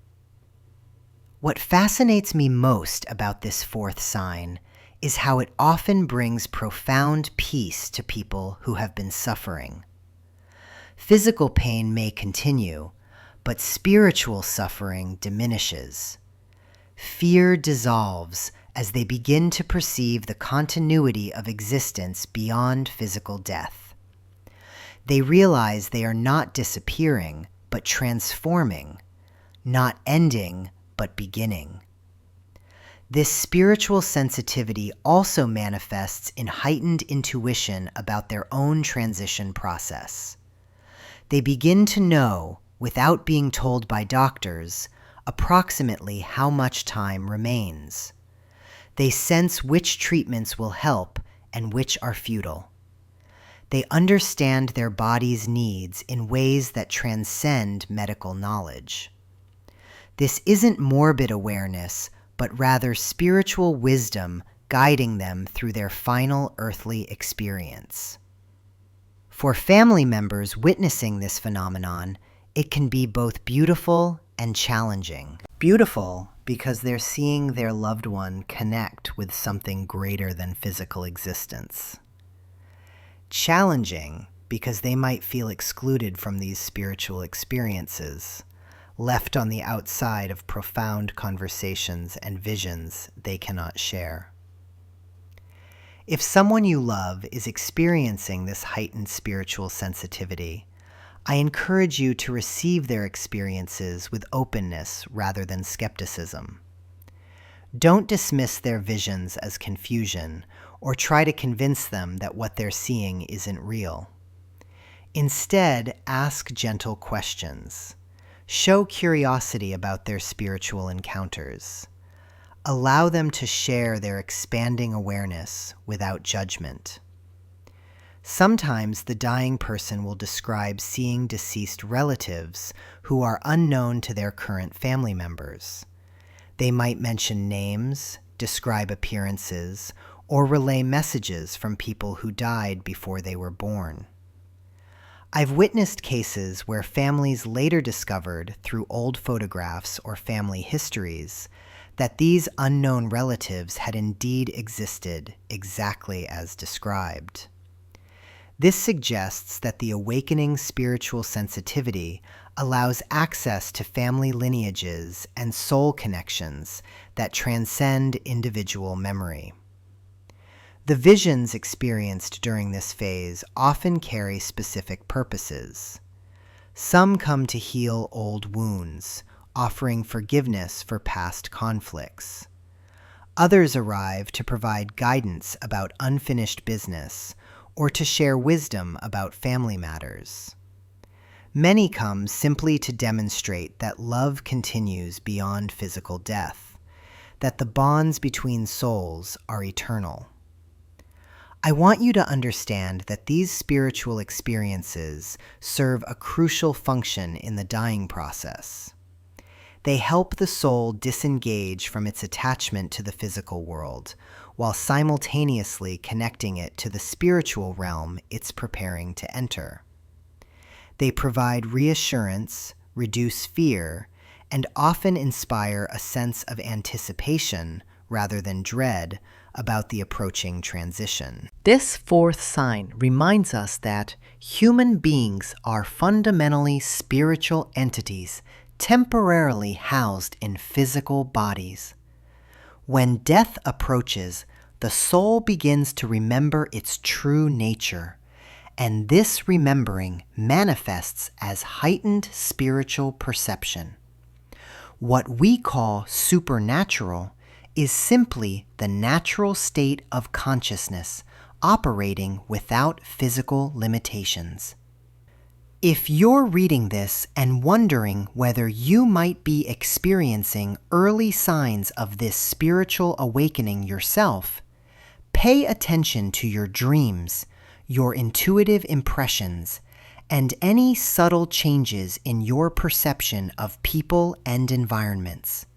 What fascinates me most about this fourth sign is how it often brings profound peace to people who have been suffering. Physical pain may continue, but spiritual suffering diminishes. Fear dissolves as they begin to perceive the continuity of existence beyond physical death. They realize they are not disappearing, but transforming, not ending, but beginning. This spiritual sensitivity also manifests in heightened intuition about their own transition process. They begin to know, without being told by doctors, approximately how much time remains. They sense which treatments will help and which are futile. They understand their body's needs in ways that transcend medical knowledge. This isn't morbid awareness, but rather spiritual wisdom guiding them through their final earthly experience. For family members witnessing this phenomenon, it can be both beautiful and challenging. Beautiful because they're seeing their loved one connect with something greater than physical existence. Challenging because they might feel excluded from these spiritual experiences, left on the outside of profound conversations and visions they cannot share. If someone you love is experiencing this heightened spiritual sensitivity, I encourage you to receive their experiences with openness rather than skepticism. Don't dismiss their visions as confusion or try to convince them that what they're seeing isn't real. Instead, ask gentle questions. Show curiosity about their spiritual encounters. Allow them to share their expanding awareness without judgment. Sometimes the dying person will describe seeing deceased relatives who are unknown to their current family members. They might mention names, describe appearances, or relay messages from people who died before they were born. I've witnessed cases where families later discovered through old photographs or family histories that these unknown relatives had indeed existed exactly as described. This suggests that the awakening spiritual sensitivity allows access to family lineages and soul connections that transcend individual memory. The visions experienced during this phase often carry specific purposes. Some come to heal old wounds, offering forgiveness for past conflicts. Others arrive to provide guidance about unfinished business or to share wisdom about family matters. Many come simply to demonstrate that love continues beyond physical death, that the bonds between souls are eternal. I want you to understand that these spiritual experiences serve a crucial function in the dying process. They help the soul disengage from its attachment to the physical world, while simultaneously connecting it to the spiritual realm it's preparing to enter. They provide reassurance, reduce fear, and often inspire a sense of anticipation rather than dread about the approaching transition. This fourth sign reminds us that human beings are fundamentally spiritual entities temporarily housed in physical bodies. When death approaches, the soul begins to remember its true nature, and this remembering manifests as heightened spiritual perception. What we call supernatural is simply the natural state of consciousness operating without physical limitations. If you're reading this and wondering whether you might be experiencing early signs of this spiritual awakening yourself, pay attention to your dreams, your intuitive impressions, and any subtle changes in your perception of people and environments.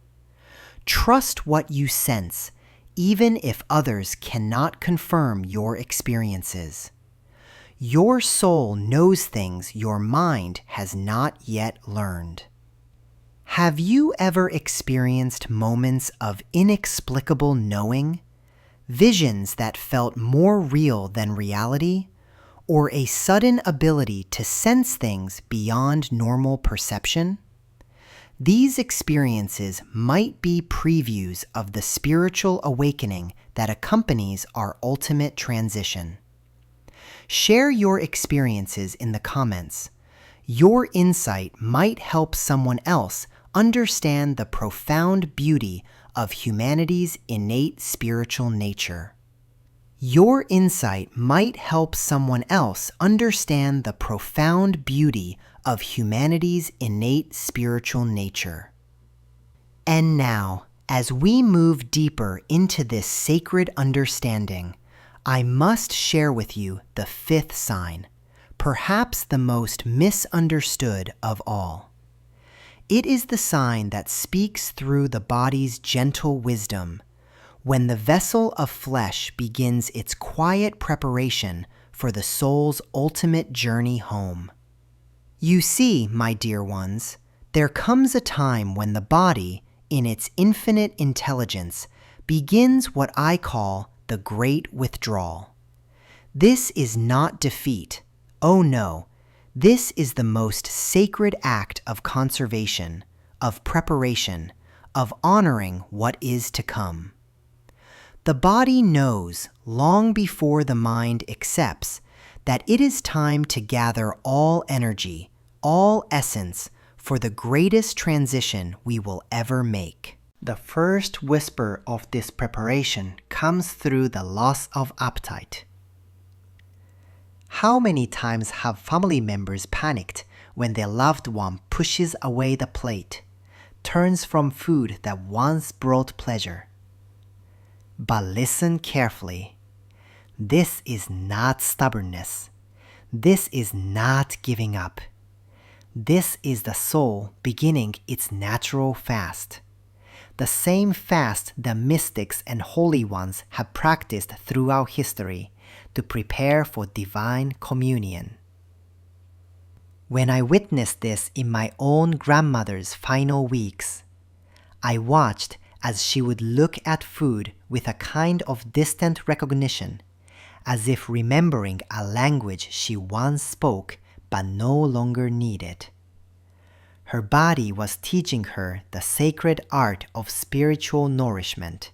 Trust what you sense, even if others cannot confirm your experiences. Your soul knows things your mind has not yet learned. Have you ever experienced moments of inexplicable knowing, visions that felt more real than reality, or a sudden ability to sense things beyond normal perception? These experiences might be previews of the spiritual awakening that accompanies our ultimate transition. Share your experiences in the comments. Your insight might help someone else understand the profound beauty of humanity's innate spiritual nature. Your insight might help someone else understand the profound beauty of humanity's innate spiritual nature. And now, as we move deeper into this sacred understanding, I must share with you the fifth sign, perhaps the most misunderstood of all. It is the sign that speaks through the body's gentle wisdom, when the vessel of flesh begins its quiet preparation for the soul's ultimate journey home. You see, my dear ones, there comes a time when the body, in its infinite intelligence, begins what I call the Great Withdrawal. This is not defeat. Oh no, this is the most sacred act of conservation, of preparation, of honoring what is to come. The body knows, long before the mind accepts, that it is time to gather all energy, all essence, for the greatest transition we will ever make. The first whisper of this preparation comes through the loss of appetite. How many times have family members panicked when their loved one pushes away the plate, turns from food that once brought pleasure? But listen carefully. This is not stubbornness. This is not giving up. This is the soul beginning its natural fast. The same fast the mystics and holy ones have practiced throughout history to prepare for divine communion. When I witnessed this in my own grandmother's final weeks, I watched as she would look at food with a kind of distant recognition, as if remembering a language she once spoke but no longer needed. Her body was teaching her the sacred art of spiritual nourishment,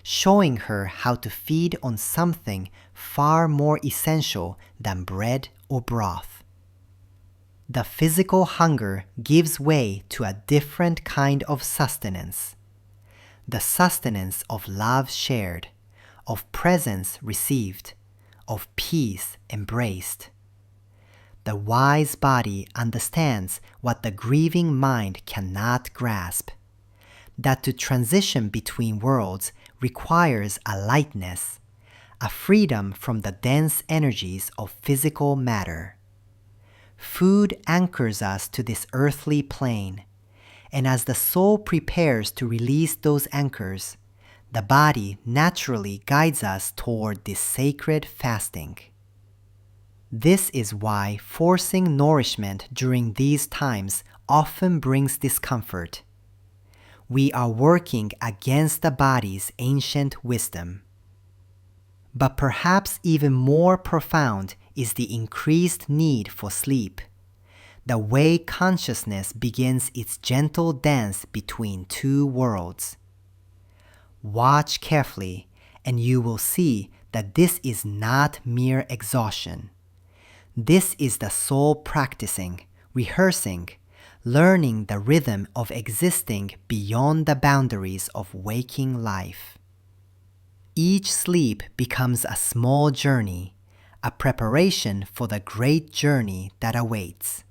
showing her how to feed on something far more essential than bread or broth. The physical hunger gives way to a different kind of sustenance, the sustenance of love shared, of presence received, of peace embraced. The wise body understands what the grieving mind cannot grasp, that to transition between worlds requires a lightness, a freedom from the dense energies of physical matter. Food anchors us to this earthly plane, and as the soul prepares to release those anchors, the body naturally guides us toward this sacred fasting. This is why forcing nourishment during these times often brings discomfort. We are working against the body's ancient wisdom. But perhaps even more profound is the increased need for sleep, the way consciousness begins its gentle dance between two worlds. Watch carefully, and you will see that this is not mere exhaustion. This is the soul practicing, rehearsing, learning the rhythm of existing beyond the boundaries of waking life. Each sleep becomes a small journey, a preparation for the great journey that awaits.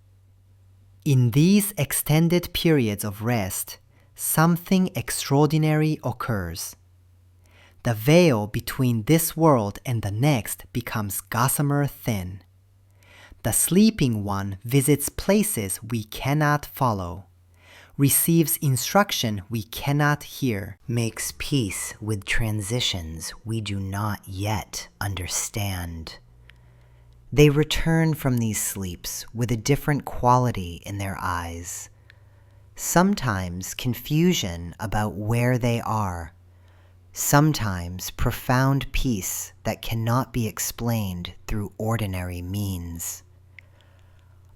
In these extended periods of rest, something extraordinary occurs. The veil between this world and the next becomes gossamer thin. The sleeping one visits places we cannot follow, receives instruction we cannot hear, makes peace with transitions we do not yet understand. They return from these sleeps with a different quality in their eyes, sometimes confusion about where they are, sometimes profound peace that cannot be explained through ordinary means.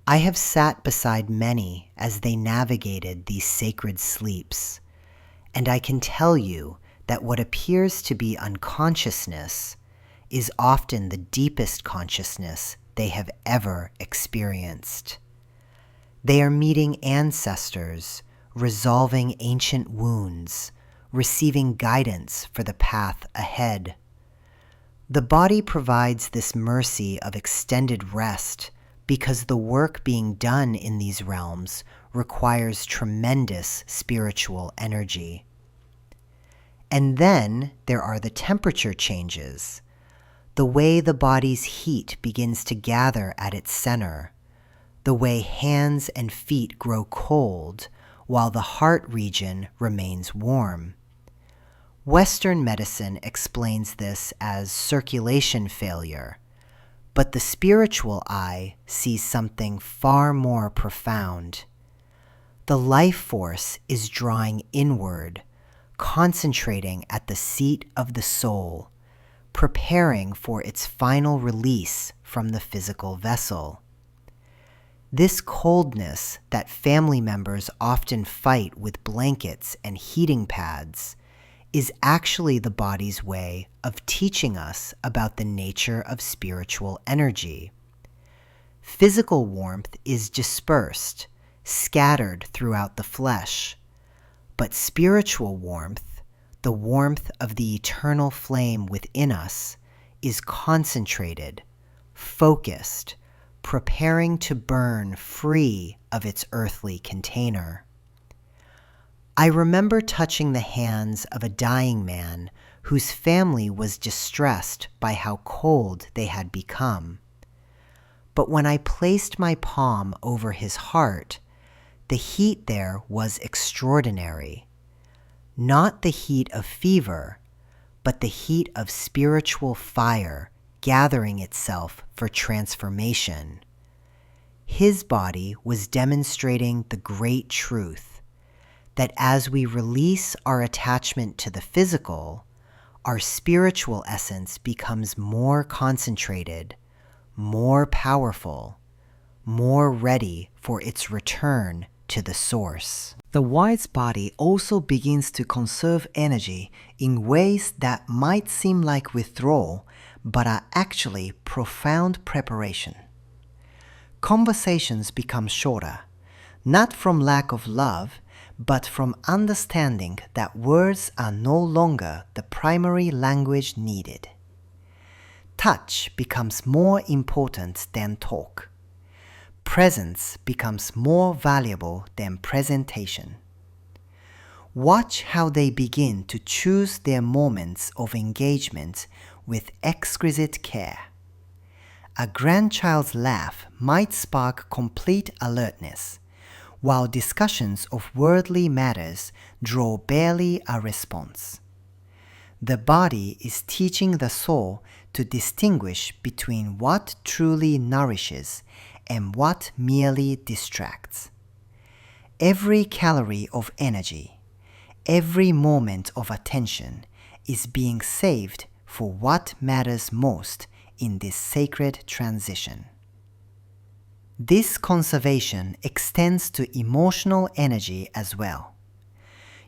I have sat beside many as they navigated these sacred sleeps, and I can tell you that what appears to be unconsciousness is often the deepest consciousness they have ever experienced. They are meeting ancestors, resolving ancient wounds, receiving guidance for the path ahead. The body provides this mercy of extended rest because the work being done in these realms requires tremendous spiritual energy. And then there are the temperature changes, the way the body's heat begins to gather at its center, the way hands and feet grow cold while the heart region remains warm. Western medicine explains this as circulation failure, but the spiritual eye sees something far more profound. The life force is drawing inward, concentrating at the seat of the soul, preparing for its final release from the physical vessel. This coldness that family members often fight with blankets and heating pads is actually the body's way of teaching us about the nature of spiritual energy. Physical warmth is dispersed, scattered throughout the flesh, but spiritual warmth, the warmth of the eternal flame within us, is concentrated, focused, preparing to burn free of its earthly container. I remember touching the hands of a dying man whose family was distressed by how cold they had become. But when I placed my palm over his heart, the heat there was extraordinary. Not the heat of fever, but the heat of spiritual fire gathering itself for transformation. His body was demonstrating the great truth that as we release our attachment to the physical, our spiritual essence becomes more concentrated, more powerful, more ready for its return to the source. The wise body also begins to conserve energy in ways that might seem like withdrawal, but are actually profound preparation. Conversations become shorter, not from lack of love, but from understanding that words are no longer the primary language needed. Touch becomes more important than talk. Presence becomes more valuable than presentation. Watch how they begin to choose their moments of engagement with exquisite care. A grandchild's laugh might spark complete alertness, while discussions of worldly matters draw barely a response. The body is teaching the soul to distinguish between what truly nourishes and what merely distracts. Every calorie of energy, every moment of attention is being saved for what matters most in this sacred transition. This conservation extends to emotional energy as well.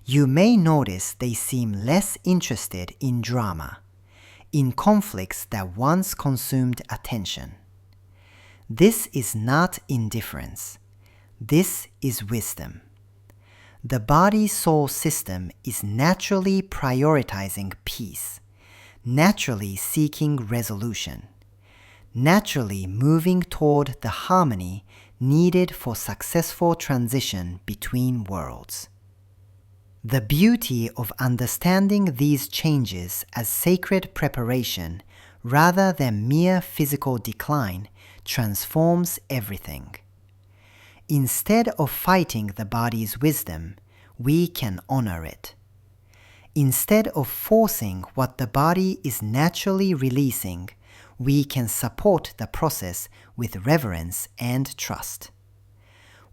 You may notice they seem less interested in drama, in conflicts that once consumed attention. This is not indifference. This is wisdom. The body-soul system is naturally prioritizing peace, naturally seeking resolution, naturally moving toward the harmony needed for successful transition between worlds. The beauty of understanding these changes as sacred preparation rather than mere physical decline transforms everything. Instead of fighting the body's wisdom, we can honor it. Instead of forcing what the body is naturally releasing, we can support the process with reverence and trust.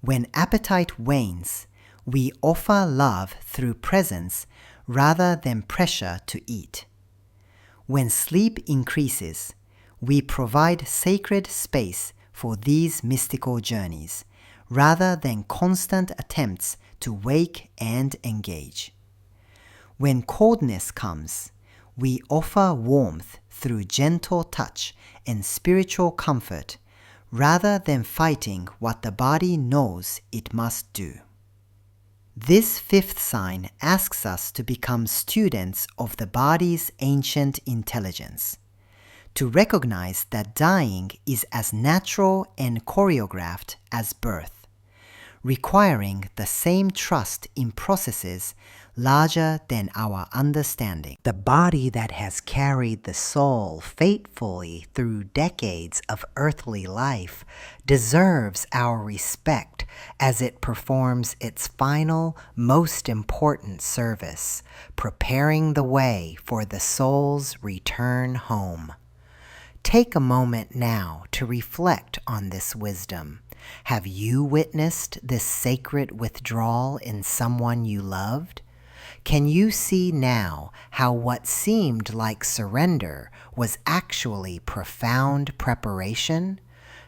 When appetite wanes, we offer love through presence rather than pressure to eat. When sleep increases, we provide sacred space for these mystical journeys, rather than constant attempts to wake and engage. When coldness comes, we offer warmth through gentle touch and spiritual comfort, rather than fighting what the body knows it must do. This fifth sign asks us to become students of the body's ancient intelligence, to recognize that dying is as natural and choreographed as birth, requiring the same trust in processes larger than our understanding. The body that has carried the soul faithfully through decades of earthly life deserves our respect as it performs its final, most important service, preparing the way for the soul's return home. Take a moment now to reflect on this wisdom. Have you witnessed this sacred withdrawal in someone you loved? Can you see now how what seemed like surrender was actually profound preparation?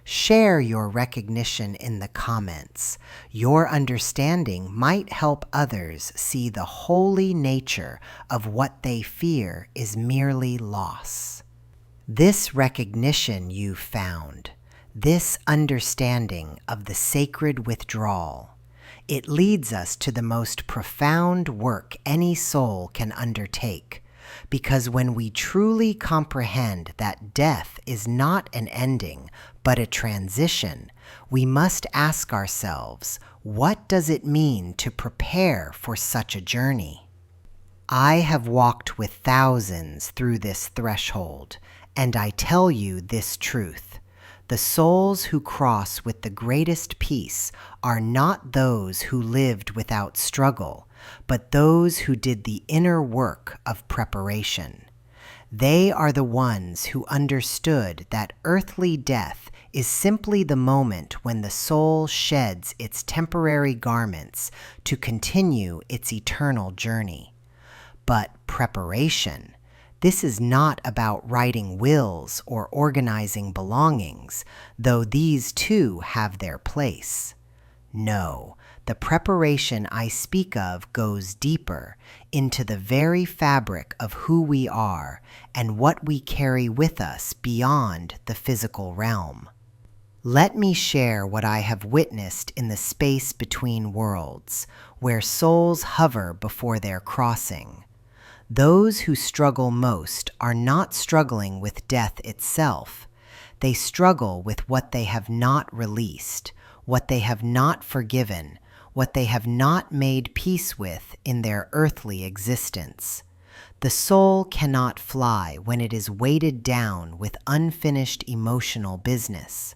Share your recognition in the comments. Your understanding might help others see the holy nature of what they fear is merely loss. This recognition you found, this understanding of the sacred withdrawal, it leads us to the most profound work any soul can undertake, because when we truly comprehend that death is not an ending, but a transition, we must ask ourselves, what does it mean to prepare for such a journey? I have walked with thousands through this threshold, and I tell you this truth. The souls who cross with the greatest peace are not those who lived without struggle, but those who did the inner work of preparation. They are the ones who understood that earthly death is simply the moment when the soul sheds its temporary garments to continue its eternal journey. But preparation, this is not about writing wills or organizing belongings, though these too have their place. No, the preparation I speak of goes deeper into the very fabric of who we are and what we carry with us beyond the physical realm. Let me share what I have witnessed in the space between worlds, where souls hover before their crossing. Those who struggle most are not struggling with death itself. They struggle with what they have not released, what they have not forgiven, what they have not made peace with in their earthly existence. The soul cannot fly when it is weighted down with unfinished emotional business.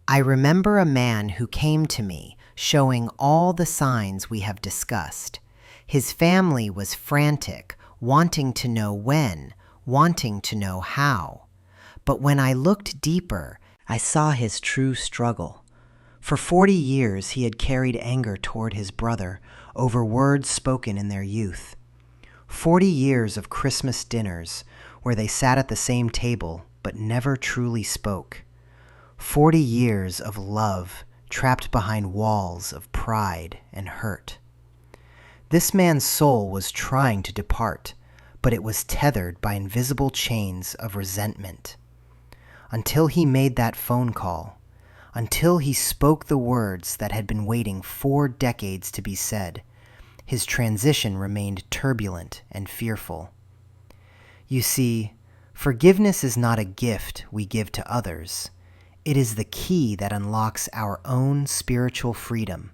I remember a man who came to me showing all the signs we have discussed. His family was frantic, wanting to know when, wanting to know how. But when I looked deeper, I saw his true struggle. For 40 years he had carried anger toward his brother over words spoken in their youth. 40 years of Christmas dinners where they sat at the same table but never truly spoke. 40 years of love trapped behind walls of pride and hurt. This man's soul was trying to depart, but it was tethered by invisible chains of resentment. Until he made that phone call, until he spoke the words that had been waiting 4 decades to be said, his transition remained turbulent and fearful. You see, forgiveness is not a gift we give to others. It is the key that unlocks our own spiritual freedom.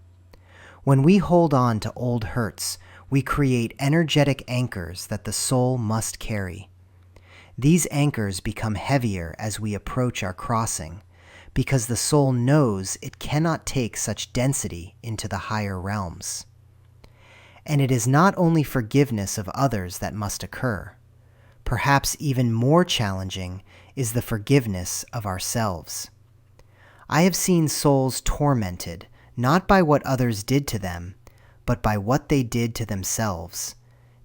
When we hold on to old hurts, we create energetic anchors that the soul must carry. These anchors become heavier as we approach our crossing, because the soul knows it cannot take such density into the higher realms. And it is not only forgiveness of others that must occur. Perhaps even more challenging is the forgiveness of ourselves. I have seen souls tormented, not by what others did to them, but by what they did to themselves,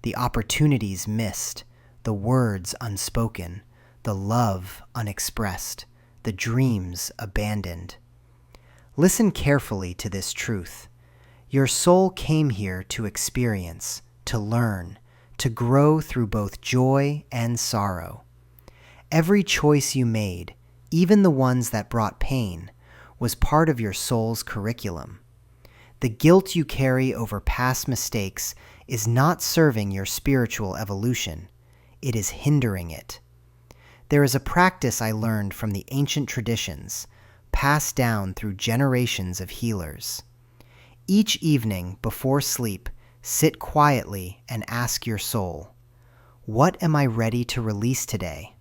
the opportunities missed, the words unspoken, the love unexpressed, the dreams abandoned. Listen carefully to this truth. Your soul came here to experience, to learn, to grow through both joy and sorrow. Every choice you made, even the ones that brought pain, was part of your soul's curriculum. The guilt you carry over past mistakes is not serving your spiritual evolution. It is hindering it. There is a practice I learned from the ancient traditions, passed down through generations of healers. Each evening before sleep, sit quietly and ask your soul, what am I ready to release today?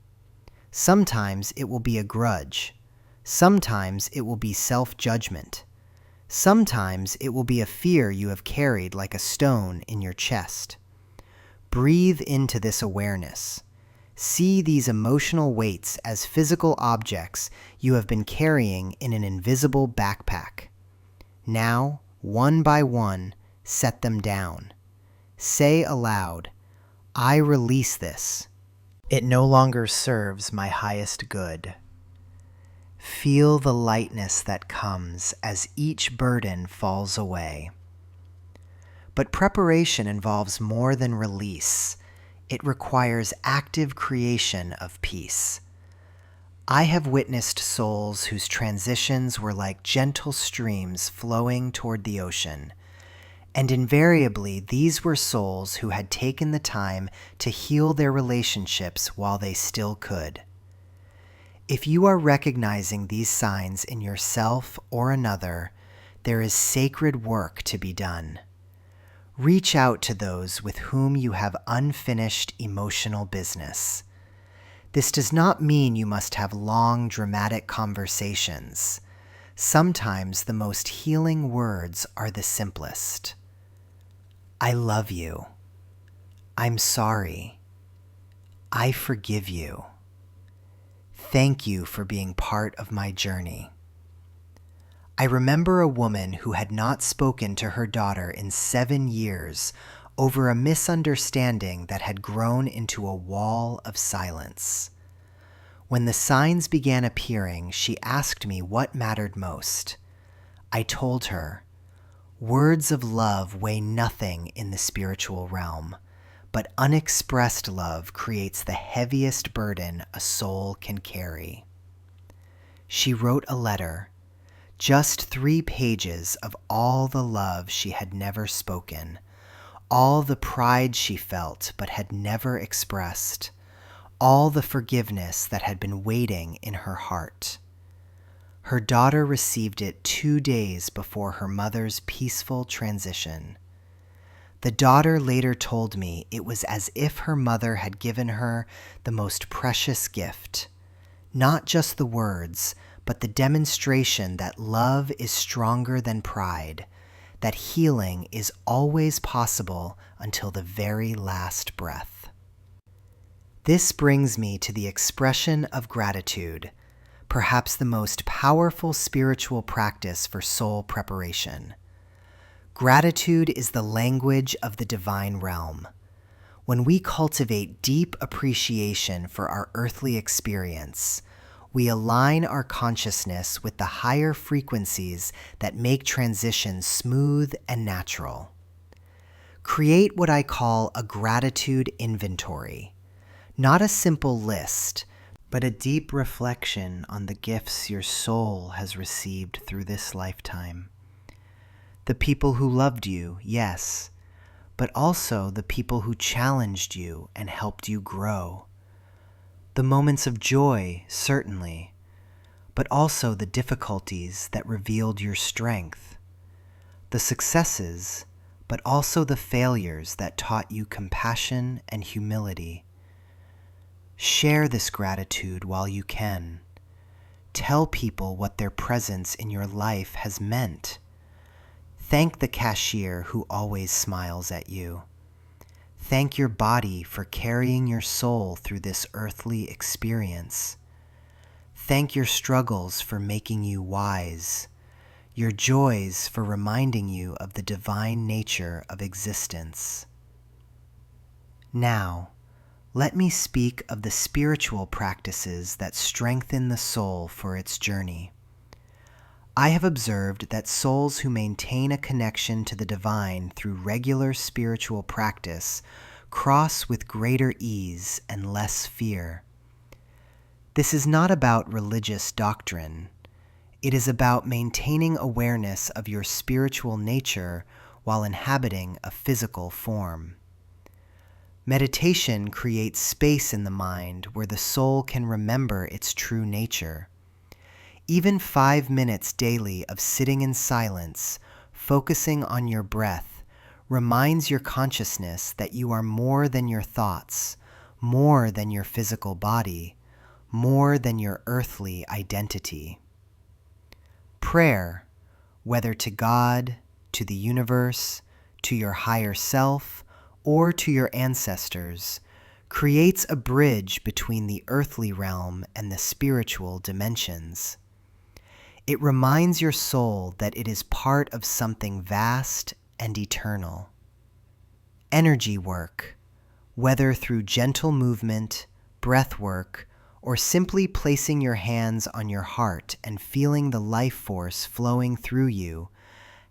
Sometimes it will be a grudge. Sometimes it will be self-judgment. Sometimes it will be a fear you have carried like a stone in your chest. Breathe into this awareness. See these emotional weights as physical objects you have been carrying in an invisible backpack. Now, one by one, set them down. Say aloud, I release this. It no longer serves my highest good. Feel the lightness that comes as each burden falls away. But preparation involves more than release. It requires active creation of peace. I have witnessed souls whose transitions were like gentle streams flowing toward the ocean, and invariably these were souls who had taken the time to heal their relationships while they still could. If you are recognizing these signs in yourself or another, there is sacred work to be done. Reach out to those with whom you have unfinished emotional business. This does not mean you must have long, dramatic conversations. Sometimes the most healing words are the simplest. I love you. I'm sorry. I forgive you. Thank you for being part of my journey. I remember a woman who had not spoken to her daughter in 7 years over a misunderstanding that had grown into a wall of silence. When the signs began appearing, she asked me what mattered most. I told her, words of love weigh nothing in the spiritual realm, but unexpressed love creates the heaviest burden a soul can carry. She wrote a letter, just 3 pages of all the love she had never spoken, all the pride she felt but had never expressed, all the forgiveness that had been waiting in her heart. Her daughter received it 2 days before her mother's peaceful transition. The daughter later told me it was as if her mother had given her the most precious gift, not just the words, but the demonstration that love is stronger than pride, that healing is always possible until the very last breath. This brings me to the expression of gratitude, perhaps the most powerful spiritual practice for soul preparation. Gratitude is the language of the divine realm. When we cultivate deep appreciation for our earthly experience, we align our consciousness with the higher frequencies that make transition smooth and natural. Create what I call a gratitude inventory, not a simple list, but a deep reflection on the gifts your soul has received through this lifetime. The people who loved you, yes, but also the people who challenged you and helped you grow. The moments of joy, certainly, but also the difficulties that revealed your strength. The successes, but also the failures that taught you compassion and humility. Share this gratitude while you can. Tell people what their presence in your life has meant. Thank the cashier who always smiles at you. Thank your body for carrying your soul through this earthly experience. Thank your struggles for making you wise, your joys for reminding you of the divine nature of existence. Now, let me speak of the spiritual practices that strengthen the soul for its journey. I have observed that souls who maintain a connection to the divine through regular spiritual practice cross with greater ease and less fear. This is not about religious doctrine. It is about maintaining awareness of your spiritual nature while inhabiting a physical form. Meditation creates space in the mind where the soul can remember its true nature. Even 5 minutes daily of sitting in silence, focusing on your breath, reminds your consciousness that you are more than your thoughts, more than your physical body, more than your earthly identity. Prayer, whether to God, to the universe, to your higher self, or to your ancestors, creates a bridge between the earthly realm and the spiritual dimensions. It reminds your soul that it is part of something vast and eternal. Energy work, whether through gentle movement, breath work, or simply placing your hands on your heart and feeling the life force flowing through you,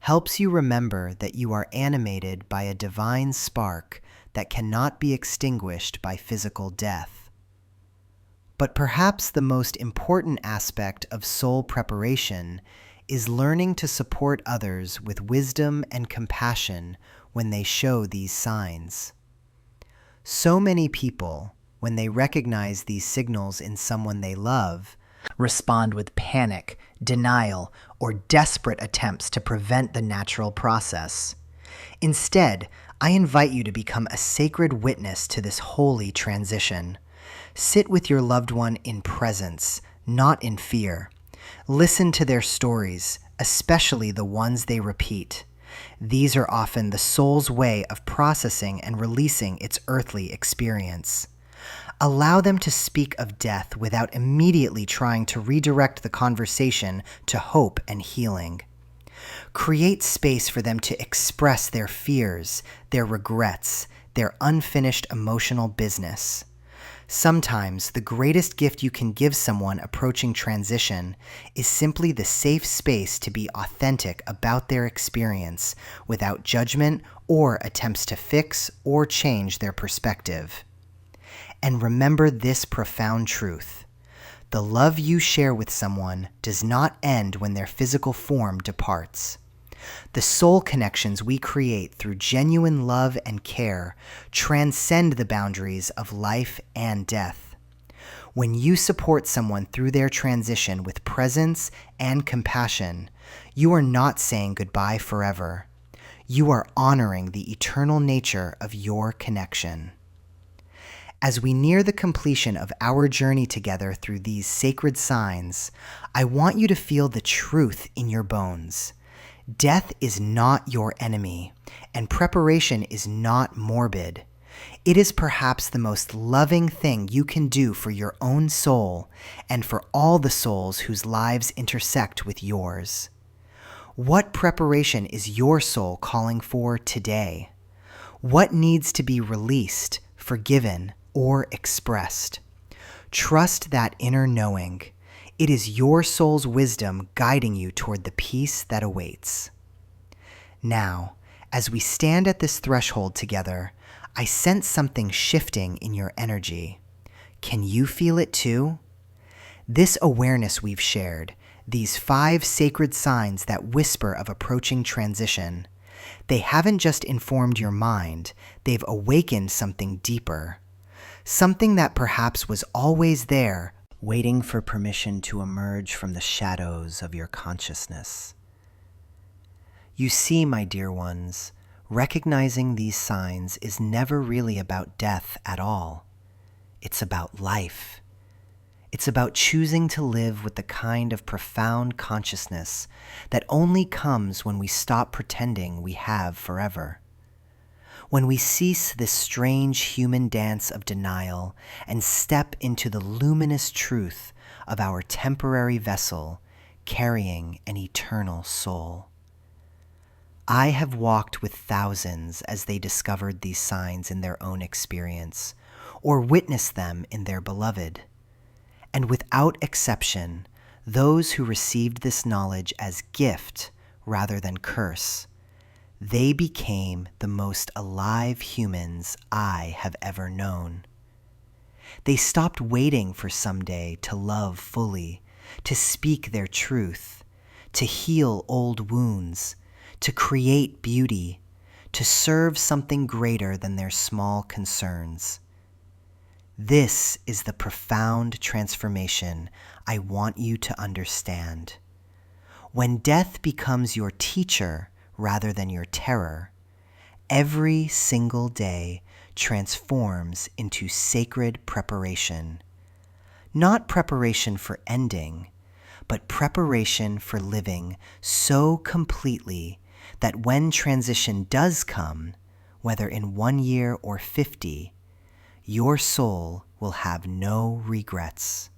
helps you remember that you are animated by a divine spark that cannot be extinguished by physical death. But perhaps the most important aspect of soul preparation is learning to support others with wisdom and compassion when they show these signs. So many people, when they recognize these signals in someone they love, respond with panic, denial, or desperate attempts to prevent the natural process. Instead, I invite you to become a sacred witness to this holy transition. Sit with your loved one in presence, not in fear. Listen to their stories, especially the ones they repeat. These are often the soul's way of processing and releasing its earthly experience. Allow them to speak of death without immediately trying to redirect the conversation to hope and healing. Create space for them to express their fears, their regrets, their unfinished emotional business. Sometimes the greatest gift you can give someone approaching transition is simply the safe space to be authentic about their experience without judgment or attempts to fix or change their perspective. And remember this profound truth: the love you share with someone does not end when their physical form departs. The soul connections we create through genuine love and care transcend the boundaries of life and death. When you support someone through their transition with presence and compassion, you are not saying goodbye forever. You are honoring the eternal nature of your connection. As we near the completion of our journey together through these sacred signs, I want you to feel the truth in your bones. Death is not your enemy, and preparation is not morbid. It is perhaps the most loving thing you can do for your own soul and for all the souls whose lives intersect with yours. What preparation is your soul calling for today? What needs to be released, forgiven, or expressed? Trust that inner knowing. It is your soul's wisdom guiding you toward the peace that awaits. Now, as we stand at this threshold together, I sense something shifting in your energy. Can you feel it too? This awareness we've shared, these 5 sacred signs that whisper of approaching transition, they haven't just informed your mind, they've awakened something deeper. Something that perhaps was always there, waiting for permission to emerge from the shadows of your consciousness. You see, my dear ones, recognizing these signs is never really about death at all. It's about life. It's about choosing to live with the kind of profound consciousness that only comes when we stop pretending we have forever. When we cease this strange human dance of denial and step into the luminous truth of our temporary vessel carrying an eternal soul. I have walked with thousands as they discovered these signs in their own experience, or witnessed them in their beloved. And without exception, those who received this knowledge as gift rather than curse, they became the most alive humans I have ever known. They stopped waiting for someday to love fully, to speak their truth, to heal old wounds, to create beauty, to serve something greater than their small concerns. This is the profound transformation I want you to understand. When death becomes your teacher rather than your terror, every single day transforms into sacred preparation. Not preparation for ending, but preparation for living so completely that when transition does come, whether in 1 year or 50, your soul will have no regrets,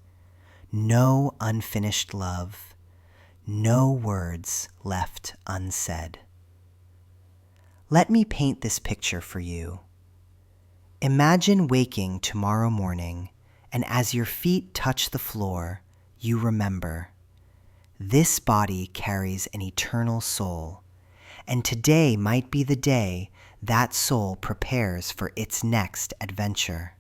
no unfinished love, no words left unsaid. Let me paint this picture for you. Imagine waking tomorrow morning, and as your feet touch the floor, you remember, this body carries an eternal soul, and today might be the day that soul prepares for its next adventure.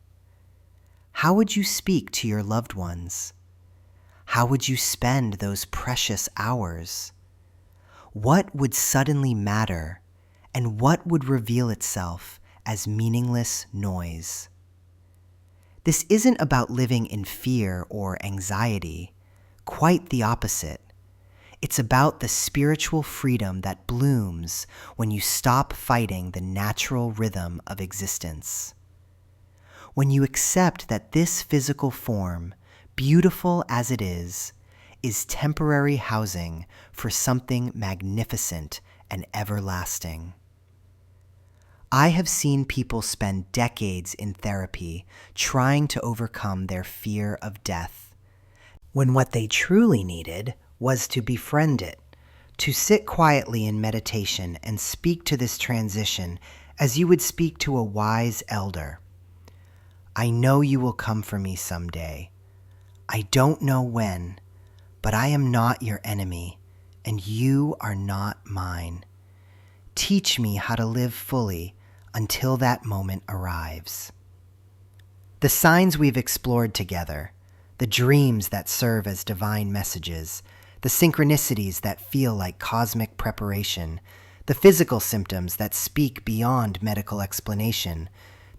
How would you speak to your loved ones? How would you spend those precious hours? What would suddenly matter, and what would reveal itself as meaningless noise? This isn't about living in fear or anxiety, quite the opposite. It's about the spiritual freedom that blooms when you stop fighting the natural rhythm of existence. When you accept that this physical form, beautiful as it is temporary housing for something magnificent and everlasting. I have seen people spend decades in therapy trying to overcome their fear of death, when what they truly needed was to befriend it, to sit quietly in meditation and speak to this transition as you would speak to a wise elder. I know you will come for me someday. I don't know when, but I am not your enemy, and you are not mine. Teach me how to live fully until that moment arrives. The signs we've explored together, the dreams that serve as divine messages, the synchronicities that feel like cosmic preparation, the physical symptoms that speak beyond medical explanation,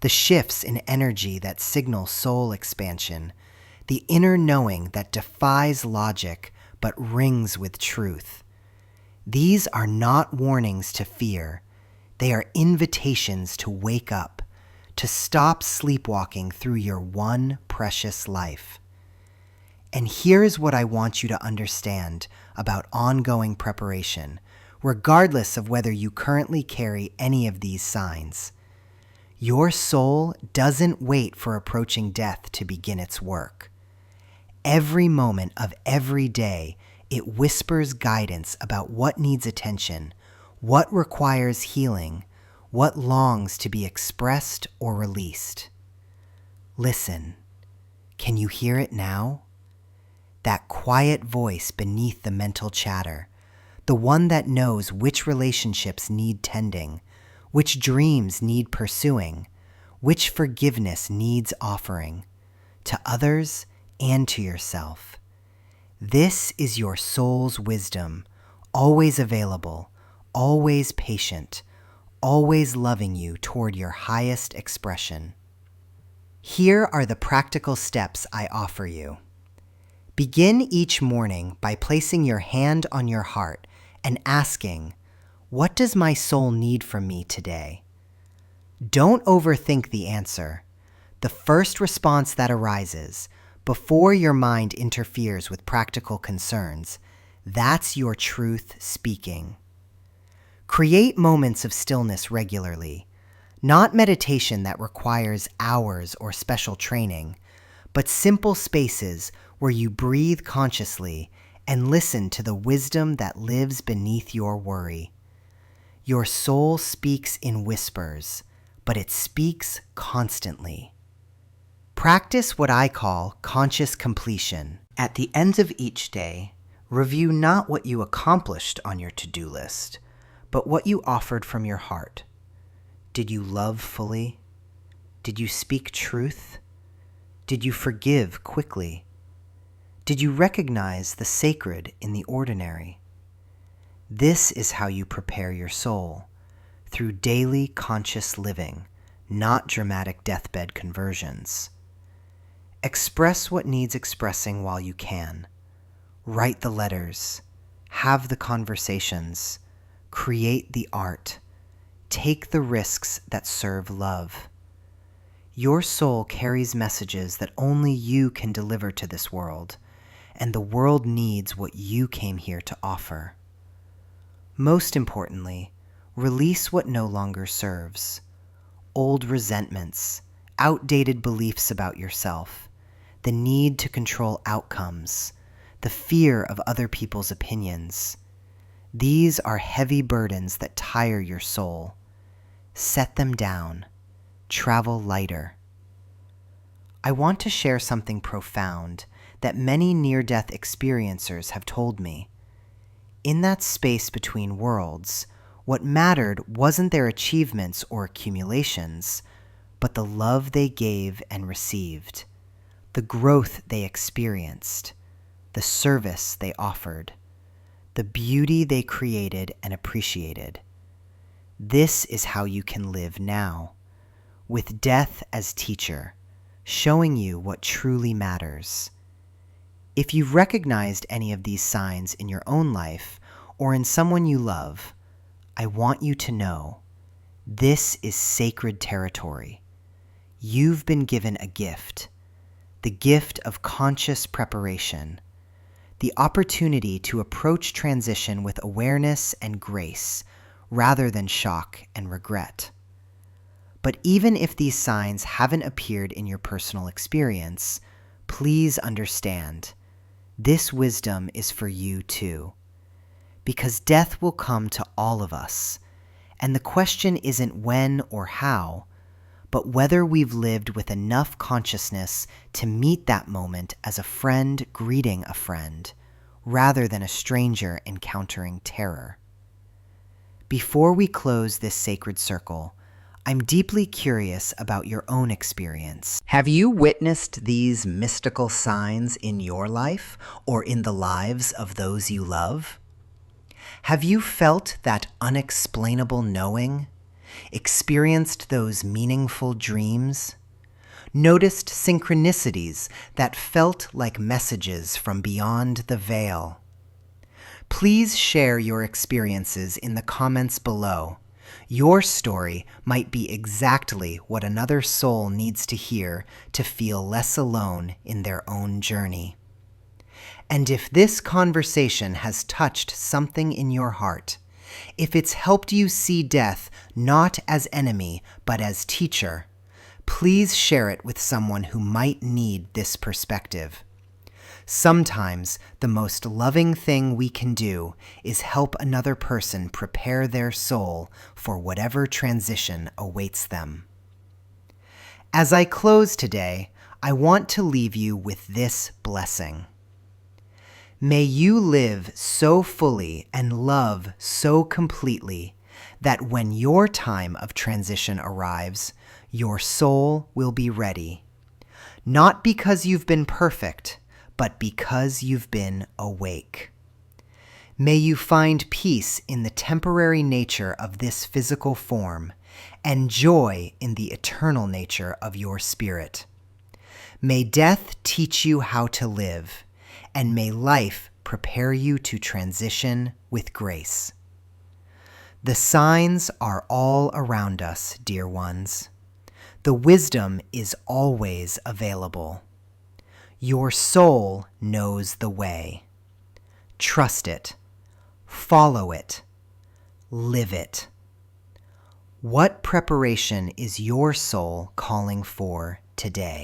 the shifts in energy that signal soul expansion, the inner knowing that defies logic but rings with truth. These are not warnings to fear. They are invitations to wake up, to stop sleepwalking through your one precious life. And here's what I want you to understand about ongoing preparation, regardless of whether you currently carry any of these signs. Your soul doesn't wait for approaching death to begin its work. Every moment of every day, it whispers guidance about what needs attention, what requires healing, what longs to be expressed or released. Listen. Can you hear it now? That quiet voice beneath the mental chatter, the one that knows which relationships need tending, which dreams need pursuing, which forgiveness needs offering, to others and to yourself. This is your soul's wisdom, always available, always patient, always loving you toward your highest expression. Here are the practical steps I offer you. Begin each morning by placing your hand on your heart and asking, what does my soul need from me today? Don't overthink the answer. The first response that arises, before your mind interferes with practical concerns, that's your truth speaking. Create moments of stillness regularly, not meditation that requires hours or special training, but simple spaces where you breathe consciously and listen to the wisdom that lives beneath your worry. Your soul speaks in whispers, but it speaks constantly. Practice what I call conscious completion. At the end of each day, review not what you accomplished on your to-do list, but what you offered from your heart. Did you love fully? Did you speak truth? Did you forgive quickly? Did you recognize the sacred in the ordinary? This is how you prepare your soul, through daily conscious living, not dramatic deathbed conversions. Express what needs expressing while you can. Write the letters. Have the conversations. Create the art. Take the risks that serve love. Your soul carries messages that only you can deliver to this world, and the world needs what you came here to offer. Most importantly, release what no longer serves. Old resentments, outdated beliefs about yourself, the need to control outcomes, the fear of other people's opinions. These are heavy burdens that tire your soul. Set them down. Travel lighter. I want to share something profound that many near-death experiencers have told me. In that space between worlds, what mattered wasn't their achievements or accumulations, but the love they gave and received, the growth they experienced, the service they offered, the beauty they created and appreciated. This is how you can live now, with death as teacher, showing you what truly matters. If you've recognized any of these signs in your own life or in someone you love, I want you to know this is sacred territory. You've been given a gift, the gift of conscious preparation, the opportunity to approach transition with awareness and grace rather than shock and regret. But even if these signs haven't appeared in your personal experience, please understand, this wisdom is for you too. Because death will come to all of us, and the question isn't when or how, but whether we've lived with enough consciousness to meet that moment as a friend greeting a friend, rather than a stranger encountering terror. Before we close this sacred circle, I'm deeply curious about your own experience. Have you witnessed these mystical signs in your life or in the lives of those you love? Have you felt that unexplainable knowing? Experienced those meaningful dreams? Noticed synchronicities that felt like messages from beyond the veil? Please share your experiences in the comments below. Your story might be exactly what another soul needs to hear to feel less alone in their own journey. And if this conversation has touched something in your heart, if it's helped you see death not as enemy but as teacher, please share it with someone who might need this perspective. Sometimes the most loving thing we can do is help another person prepare their soul for whatever transition awaits them. As I close today, I want to leave you with this blessing. May you live so fully and love so completely that when your time of transition arrives, your soul will be ready. Not because you've been perfect, but because you've been awake. May you find peace in the temporary nature of this physical form and joy in the eternal nature of your spirit. May death teach you how to live, and may life prepare you to transition with grace. The signs are all around us, dear ones. The wisdom is always available. Your soul knows the way. Trust it. Follow it. Live it. What preparation is your soul calling for today?